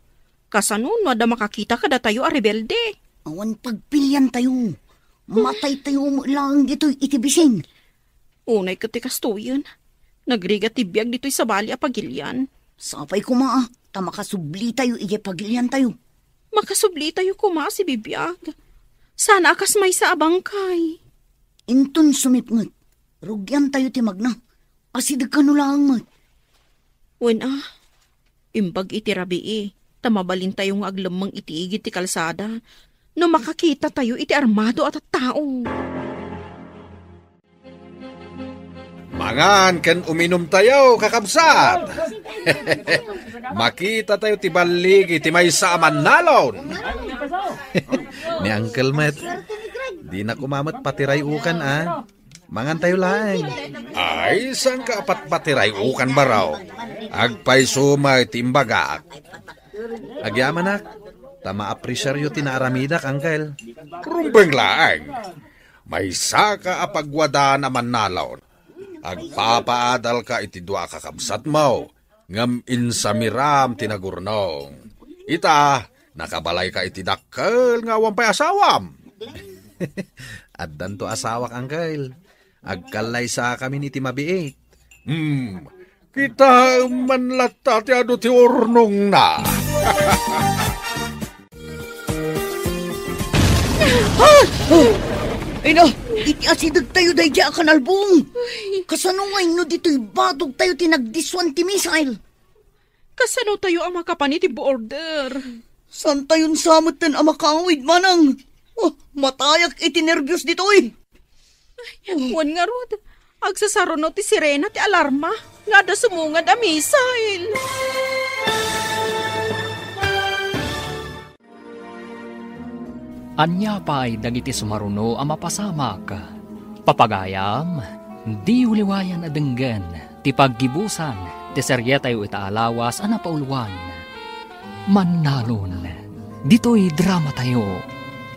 Kasanun, wada makakita ka da tayo a rebelde. Awan pagpilyan tayo. Matay tayo mo lang dito'y itibising. Unay katikas to yun. Nagriga tibiyag dito'y sa bali a pagilyan. Sapay kumaa, ta makasubli tayo ije pagilyan tayo. Makasubli tayo kuma si bibiyag. Sana akas may sa abangkay. Inton sumipngot. Rugyan tayo ti magna. Asidag ka no lang mat. Wen imbag iti rabii. Tamabalin tayo nga aglamang itiigit ti kalsada. No makakita tayo iti armado at tao. Mangan ken uminom tayo, kakabsat. Makita tayo ti balig iti may sa aman-nalon. Ni Uncle Matt, di na kumamat patiray ukan Mangan tayo lang. Ay, saan ka apat patiray ukan baraw? Agpay sumay timbagak. Agyaman nak, tama apresyaryo tinaaramidak, Uncle. Rumbeng laang. May saka apagwada naman nalon. Agpapaadal ka iti dua kakabsat mo. Ngam insamiram tinagurnong. Ita, nakabalay ka iti dakkel nga wampay asawam. Addan to asawak, Uncle. Agkalay sa kami iti mabiit. Kita manlata ti ado ti urnong na. Ina, iti asidag tayo dahi di akanalbong. Kasano ngay no dito'y batog tayo tinagdiswan ti misail. Kasano tayo ang makapaniti border? San tayon samot tan amakawid manang? Oh, matayak iti nervyos dito'y. Wan nga rod, agsasaro no ti sirena ti alarma, nga da sumungad a misail. Anya pa'y dagiti sumaruno ang mapasamak. Papagayam, di uliwayan adenggan, ti paggibusan, ti seryetay o itaalawas ang napauluan. Mannalon, dito'y drama tayo,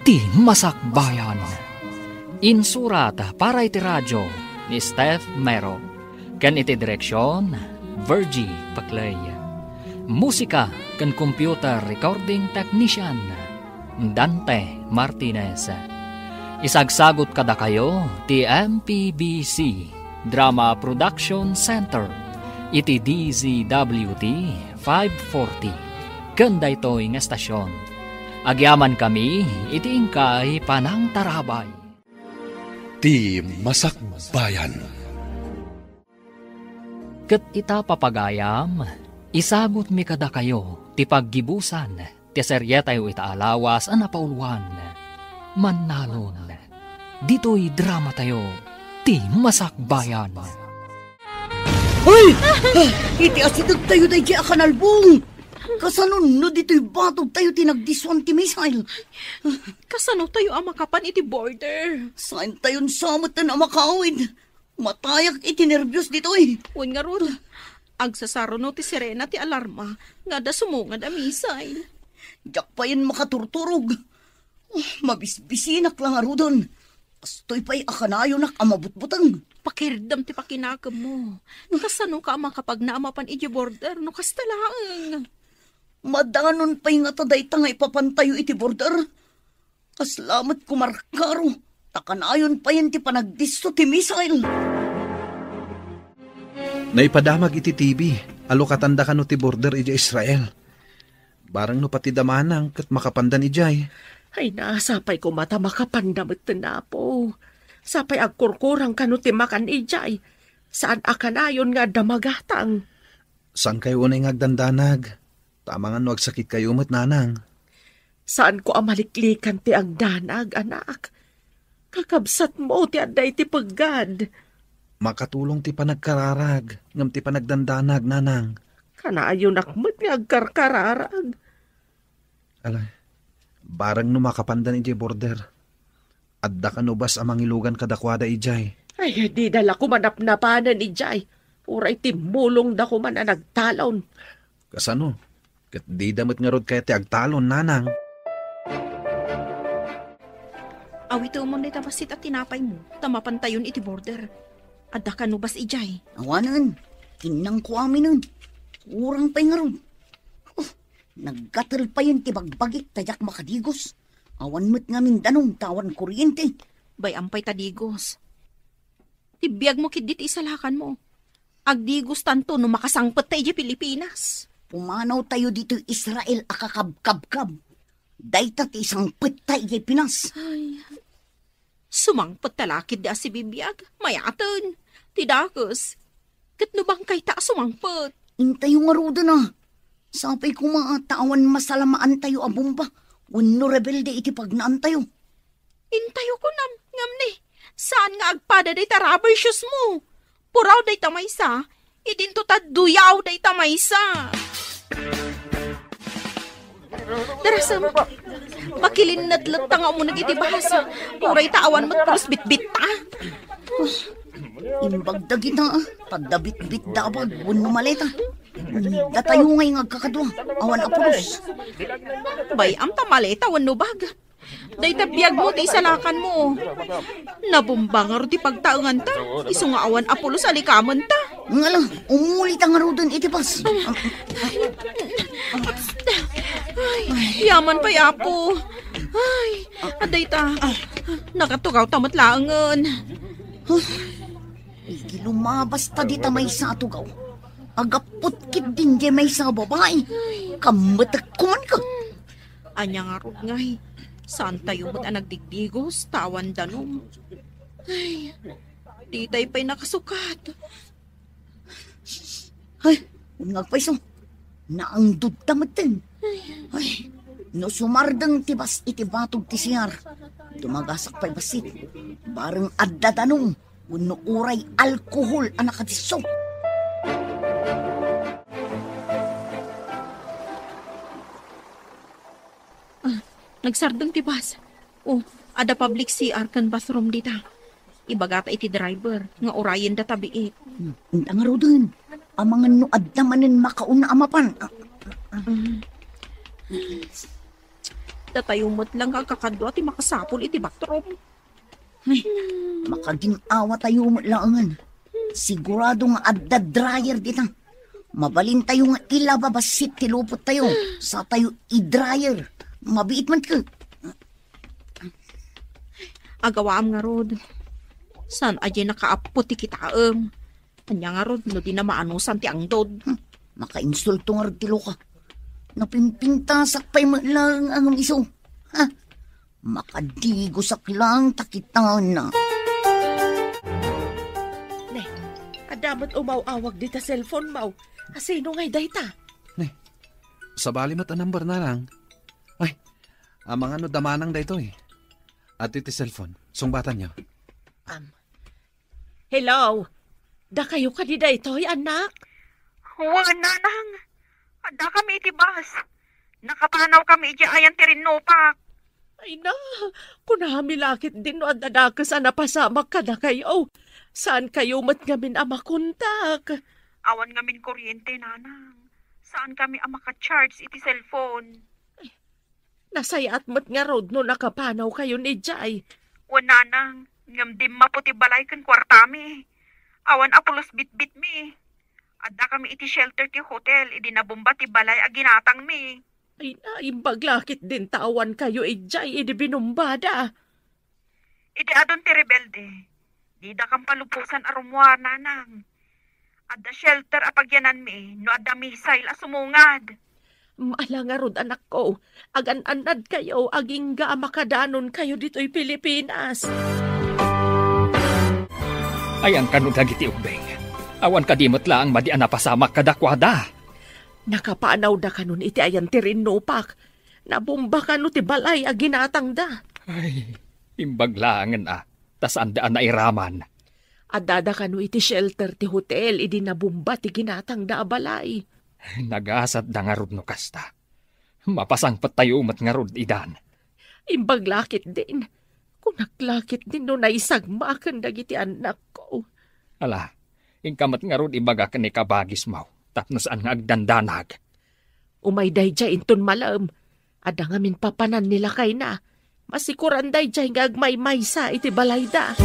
ti masakbayan. Insurat para iti radyo ni Steph Mero. Kan iti direksyon, Virgie Paclay. Musika kan computer recording technician, Dante Martinez. Isagsagot kada kayo ti MPBC Drama Production Center iti DZWT 540 kanda ito'y nga estasyon. Agyaman kami iti ingkay panang tarabay. Ti Masakbayan. Ket ita papagayam, isagot mi kada kayo ti paggibusan ti seryetay o itaalawas ang napauluan. Mannalon, dito'y drama tayo, ti Masakbayan. Hoy! Iti asidag tayo dahi di akanalbong. Kasanon no dito'y batog tayo tinagdiswan ti misail. Kasano tayo ang makapan iti border? Saan tayon samot tan amakawid? Matayak iti nervyos dito'y. Wan nga rod, agsasaro no ti sirena ti alarma, nga da sumungad a misail. Diyak pa yan makaturturog. Oh, mabisbisinak lang arudon. Kastoy pa'y akanayo nak amabutbutang. Pakirdam ti pakinakam mo. Kasano ka makapag naamapan iti border no kastalaang. Madanon pa'y nga taday ta nga ipapantayo iti border. Kaslamat kumarkaro. Takanayon pa yan ti panagdisto ti misail. Naipadamag iti TV, alo katanda ka no ti border iti Israel. Barang no pati damanang kat makapandan ijay. Ay na, sapay ko mata makapandamit na po. Sapay agkurkurang kano ti makan ijay. Saan akanayon nga damagatang? Saan kayo unay ngagdandanag? Tama nga no agsakit kayo mat nanang. Saan ko amaliklikan ti agdanag, anak? Kakabsat mo ti aday ti paggad. Makatulong ti panagkararag, ngam ti panagdandanag nanang. Kanayon akmat nga agkarkararag. Alay, barang no makapandan ijay border. Adda ka no bas amang ilugan kadakwada ijay. Ay, di dala ko manapnapanan ijay. Uray timulong da ko man na nagtalon. Kasano? Kat di damit nga rod kaya ti agtalon nanang. Awito mo na itabasit at tinapay mo, tamapantayon iti border. Adda ka no bas ijay. Awanan, kinang ko amin nun. Urang pa'y nga ron. Oh, naggatal pa yun ti bagbagik tayak makadigos. Awan mo't nga Mindanong tawan kuryente. Bay ampay tadigos. Tibiyag mo kidit isalakan mo. Agdigos tanto no makasangpet tayo di Pilipinas. Pumanaw tayo dito Israel akakabkabkab. Dayta ti isang pet tayo di Pinas. Ay, sumangpet talakid da si bibiyag. Mayatan. Tidakos. Kat no bang kay ta sumangpet? Intayo nga ruda na. Sapay ko tawan masalamaan tayo abumba. Wano rebelde iti pagnaan tayo. Intayo ko ngam ni. Saan nga agpada day ta rubber shoes mo? Puraw day tamaysa. Idinto ta duyaw day tamaysa. Darasam, bakilin nadlat ta nga mo nagitibahas. Puray tawan mo't pulos bitbit ta. Imbagda kita, tadabit-bit dabag, wano maleta. Datayo ngay ngagkakadwa, awan apulos. Bay, am tamaleta, wano bag. Day tabiyag mo, ti isalakan mo. Nabumbangar ti pagtaungan ta. Iso nga awan apulos alikaman ta. Nga lang, umulit ang arudan itipas. Ay, yaman pa yapo. Ay, aday ta. Nakatugaw tamat laangan. Igi lumabas ta di ta may sa atugaw. Agapot kid din di may sa babae. Kamatak kuman ka. Anya nga rot ngay. Saan tayo mo't nagdigdigos, tawan danom. Ay, di tayo pa'y nakasukat. Ay, ngagpaiso. Naangdod tamatin. Ay, no sumardang tibas iti batog ti siyar. Dumagasak pa'y basit. Barang adda tanong. Uno uray alkohol anak katiso. Nagsardang tibas. Oh, ada public CR kan bathroom dita. Ibagata iti driver, nga orayin da tabiit. Ang nga ro dun. Ang mga nuad namanin makauna amapan. Datayumot lang kakakadwa ti makasapol iti bathroom. Ay, makaginawa tayo laangan. Sigurado nga adda dryer dita. Mabalin tayo nga ilababasit tilupot tayo. Sa tayo i-dryer. Mabiit man ka. Agawaam nga rod. San aje nakaapot ti kitaam. Anya nga rod, no di na maanusan ti angdod. Maka-insulto nga rod tilo ka. Napimpintasak pa'y lang ang iso. Ha? Makadigosak lang takitan na. Ne, adamot umaw-awag di ta cellphone mau. Asino ngay dayta? Sabali mat ang number na lang. Ay, ang mga no damanang da ito eh. At iti cellphone, sungbatan niyo. Hello? Da kayo ka di daytoy, anak? Huwag nanang. Ada kami iti bus. Nakapanaw kami iti ayan tirinopak. Ay na, kunahamilakit din no adadakas napasamak ka na kayo. Saan kayo mat ngamin amakontak? Awan ngamin kuryente, nanang. Saan kami maka-charge iti cellphone? Nasayat mat nga road no nakapanaw kayo ni Jay. O nanang, ngamdim maputi balay kan kwartami. Awan apulos bit-bit mi. Ada kami iti shelter ti hotel, idi nabumba ti balay aginatang mi. Ay na, imbaglakit din tawan kayo Jay, idi binumbada. Idi adon ti rebelde. Di da kang palupusan arumwa, nanang. Ada shelter apagyanan mi, no ada misail asumungad. Maala nga rod anak ko, agan-anad kayo, aging ga makadanon kayo dito'y Pilipinas. Ayan ka no dagiti ubeng. Awan kadimot lang madi anapasamak kadakwada. Nakapanaw da kanon iti ayan tirinopak. Nabumba ka no ti balay aginatang da. Ay, imbaglangan tas andaan na iraman. Adada ka no iti shelter ti hotel, idi nabumba ti ginatang da balay. Nagasat da nga rod no kasta. Mapasangpat tayo umat nga rod idan. Imbaglakit din. Kunaklakit din no naisagmakan dagiti anak ko. Ala, ingkamat nga rod ibaga ka ni kabagis mau. Tapno saan nga agdandanag. Umay dayjay inton malam. Ada nga min papanan nila kay na. Masikuran dayjay nga agmay-maysa iti balayda.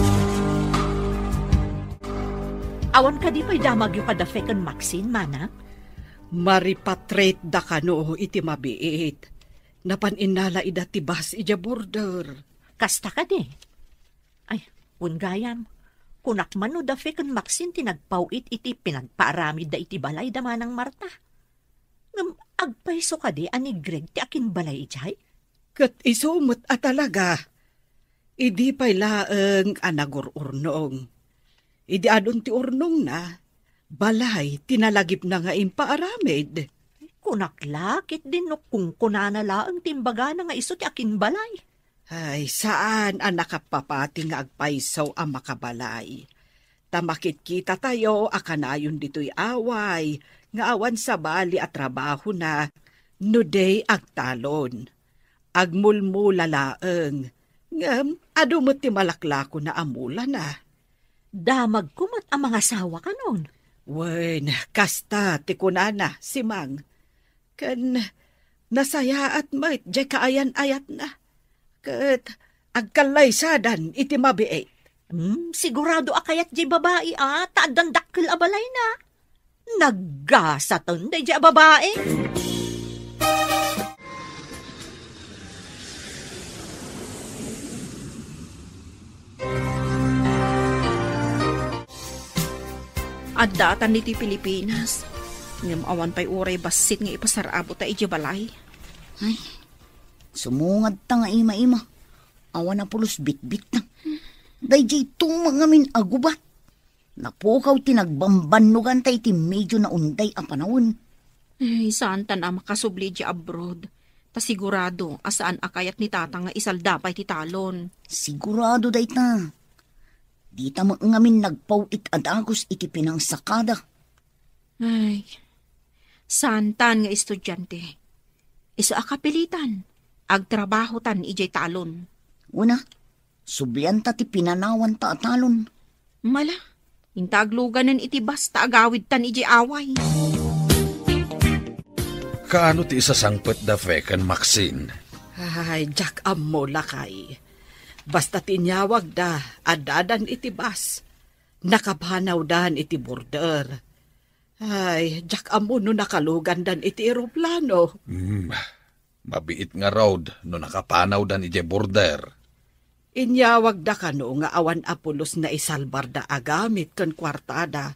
Awan ka di pa'y damag yung kadafekan Maxine, mana? Maripatrate da kano iti mabiit. Napaninala ida tibas ija border. Kasta ka di. Ay, ungayam. Kunak man no dafekan Maxine tinagpawit iti pinagpaaramid da iti balay da manang Marta. Ngam agpaiso ka di ani Greg ti akin balay ijay? Kat isumot talaga. Idi pa'y laeng anagururnong. Idi adon ti urnong na. Balay, tinalagip na nga impaaramid. Kunaklakit din no kung kunanala ang timbaga na nga iso ti akin balay. Ay, saan ang nakapapati nga agpaisaw ang makabalay? Tamakit kita tayo, akanayon dito'y away, nga awan sa bali at trabaho na, no day agtalon. Agmulmula laeng, ngam, adumot ti malaklako na amula na. Damag kumat ang mga sawa ka nun. Wen, kasta ti kunana, si Mang. Kan nasaya at mait, jay kaayan-ayat na. Kat agkalay sadan, iti mabiit. Sigurado akayat jay babae taadang dakkel abalay na. Naggasatan day jay babae. Adatan diti Pilipinas. Ngam awan pa'y uray basit nga ipasarabo ta iti balay. Ay, Sumungad ta nga ima-ima. Awan na pulos bit-bit na. Dayjay tumang ngamin agubat. Napukaw tinagbambanugan tay ti medyo na unday a panahon. Ay, saan ta na makasubli di abroad? Ta sigurado, asaan akayat ni tata nga isaldapay ti talon. Sigurado day ta. Di ta ngamin nagpawit adagos iti pinangsakada. Ay, santan nga estudyante. Iso akapilitan. Agtrabaho tan ijay talon. Una, sublian ta ti pinanawan ta atalon. Mala, intagluganan iti basta agawid tan ijay away. Kaano ti isasangpet da fekan, Maxine? Ay, Jack ammo lakay. Basta tinyawag da, adadan iti bas. Nakapanaw dan iti border. Ay, Jack ammo no nakalugan dan iti eroplano. Mabiit nga road no nakapanaw dan ije border. Inyawag da kano nga awan apulos na isalbar da agamit kan kwartada.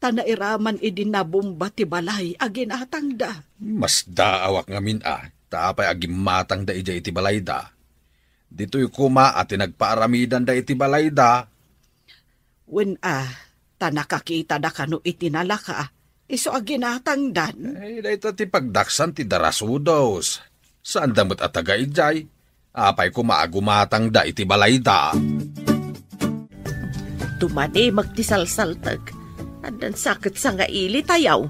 Tanairaman idinabumba ti balay aginatang da. Mas daawak ngamin tapay agimatang da ije iti balay da. Dito'y kuma at nagpaaramidan da iti balay da. Wen tanakakita da kano itinalaka, iso aginatang dan. Ay, dahito ti pagdaksan ti darasudos. Saan damot at taga ijay? Apay kumaagumatang da iti balay da. Tumani magtisalsaltag. Andan sakit sa nga ili tayaw.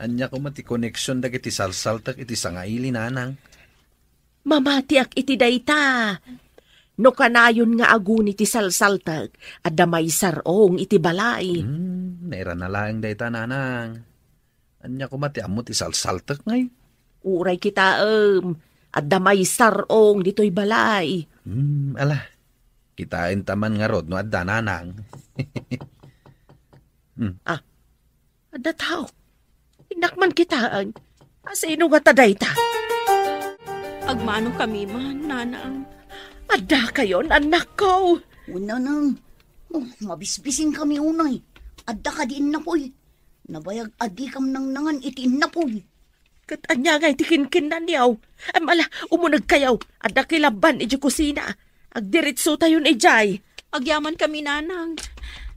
Anya ko mati koneksyon da iti salsaltak iti sangaili nanang. Mamatiak iti dayta. No kanayon nga agun iti salsaltag, at damay sarong iti balay. Naira na lang dayta nanang. Anya ko mati amot isalsaltak ngay. Uray kita at damay sarong dito'y balay. Ala, kitain taman nga rod no adda nanang. Ada tao. Inakman kitaan. Asino nga taday ta? Agmano kami man, nanang. Ada kayon, anak ko. Una nang. Mabisbisin kami unay. Adda ka diin na po'y. Nabayag adi kam nang nangan itiin na po'y. Katanya nga itikinkin na niyaw. Amala, umunag kayaw. Ada kilaban iji kusina. Agdiritso tayon ijay. Agyaman kami, nanang.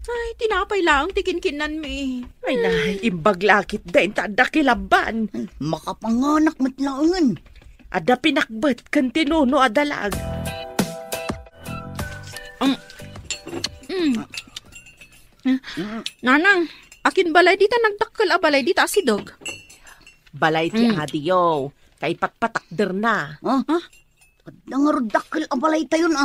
Ay, tinapay lang, tikinkinan mi. Ay na, imbaglakit din tada kilaban. Makapanganak matlaangan. Ada pinakbat kan tinuno adalag. Nanang, akin balay dita nagdakkel a balay dita asidog. Balay ti adiyo, kay patpatakder na. Nangarudakkel abalay tayon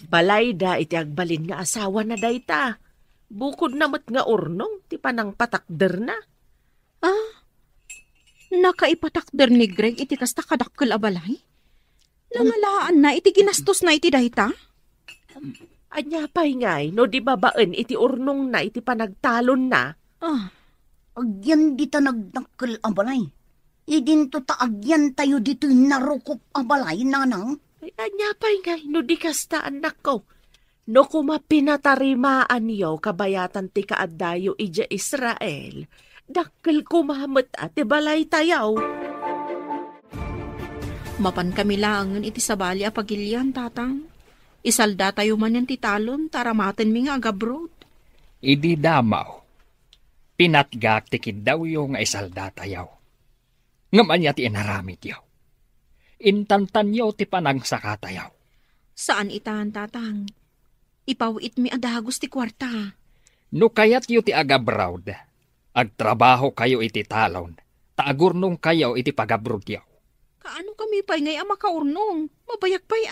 Balay da iti agbalin nga asawa na dayta. Bukod namat nga urnong, ti panang patakder na. Nakaipatakder ni Greg iti kasta kadakkel a balay? Nangalaan na iti ginastos na iti dayta? Anya pa'y ngay, no di babaan iti urnong na iti panagtalon na. Agyan dita nagdakkel abalay. Idinto ta agyan tayo dito narukop abalay, nanang. Ay, anya pa'y ngay, no di kasta anak ko. No kumapinatarimaan yo kabayatan ti kaaddayo ija Israel, dakkel kumamat ati balay tayaw. Mapan kami langan iti sabali a pagilyan, tatang. Isalda tayo man yan ti talon, taramaten mi nga agabrod. Idi damaw. Pinatgak ti kidaw yung isalda tayaw. Ngaman niya ti inaramit yaw. Intantan yaw ti panagsaka tayaw. Saan itan, tatang? Ipawit mi adagos ti kwarta. No kayat yu ti agabrawd, agtrabaho kayo iti talon, taagurnong kayo iti pagabrod yaw. Kaano kami pa'y ngay makaurnong? Mabayak pa'y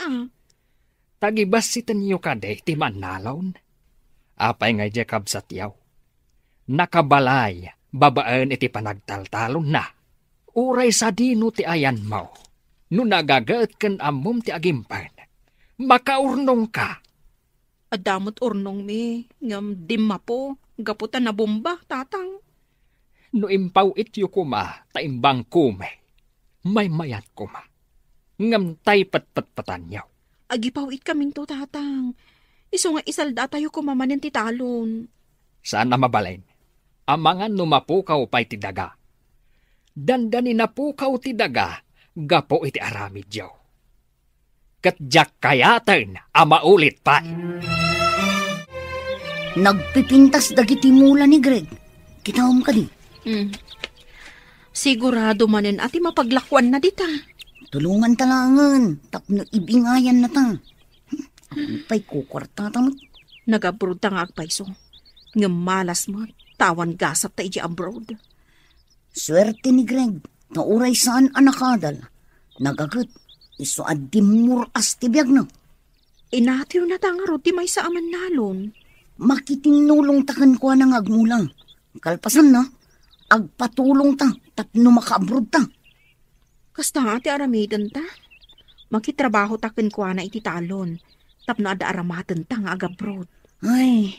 Tagibas sitan yu kade ti manalon. Apay ngay Jacob satyaw. Nakabalay, babaan iti panagtaltalon na. Uray sa dino ti ayan mo. No nagagaat kan amom ti agimpan. Makaurnong ka. Adamot urnong mi, ngam dimma po, gaputan na bomba, tatang. No impaw ityo kuma, taimbang kume. May mayat kuma. Ngam tay patpatpatan yaw. Agipawit kaming to, tatang. Iso nga isalda tayo kumamanin ti talon. Saan na mabalain? Amangan numapukaw pa'y ti daga. Dandani napukaw ti daga, gapo iti aramid yaw. Katjak kayatan amaulit pa. Nagpipintas dagiti mula ni Greg. Kitawam ka di. Sigurado manen ati mapaglakwan na dita. Tulungan talangan. Tapno ibingayan na ta. Pay kukwarta ta mo. Nag-abroad ta nga agpaiso. Ngamalas mo, tawan gasap ta iji abroad. Swerte ni Greg. Nauray saan anakadal. Nagagat. Iso adimur as tibiyag na. Inatiw na ta nga ro, di may sa aman nalon. Makitinulong takan ko ng agmulang. Kalpasan na. Agpatulong ta. Tapno makaabroad ta. Kasta nga ati aramidan ta. Makitrabaho takin ko na iti talon. Tapno ada aramatan ta nga agabroad. Ay,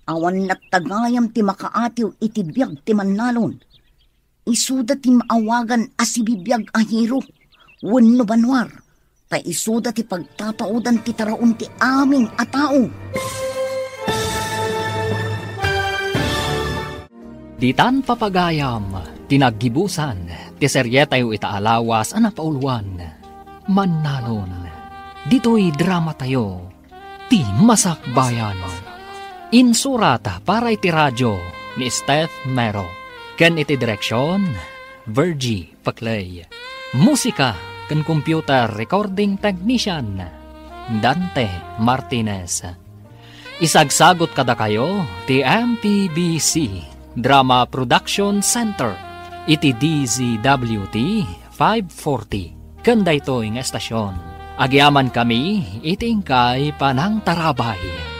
awan na tagayam ti makaatiw iti biyag ti manalon. Isuda ti maawagan asibibiyag ahiro. Wenno banwar. Ta isuda ti pagtataudan ti taraon ti aming atao. Ditan papagayam, tinaggibusan, ti seryeta yu itaalawas ana pauluan. Mannalon, dito'y drama tayo, ti Masakbayan. Insurata para iti radyo ni Steph Mero. Ken iti direksyon, Virgie Paclay. Musika ken computer recording technician, Dante Martinez. Isagsagot kada kayo ti MPBC Drama Production Center iti DZWT 540 ken daytoy nga estasyon. Agyaman kami iti ingkay panang tarabay.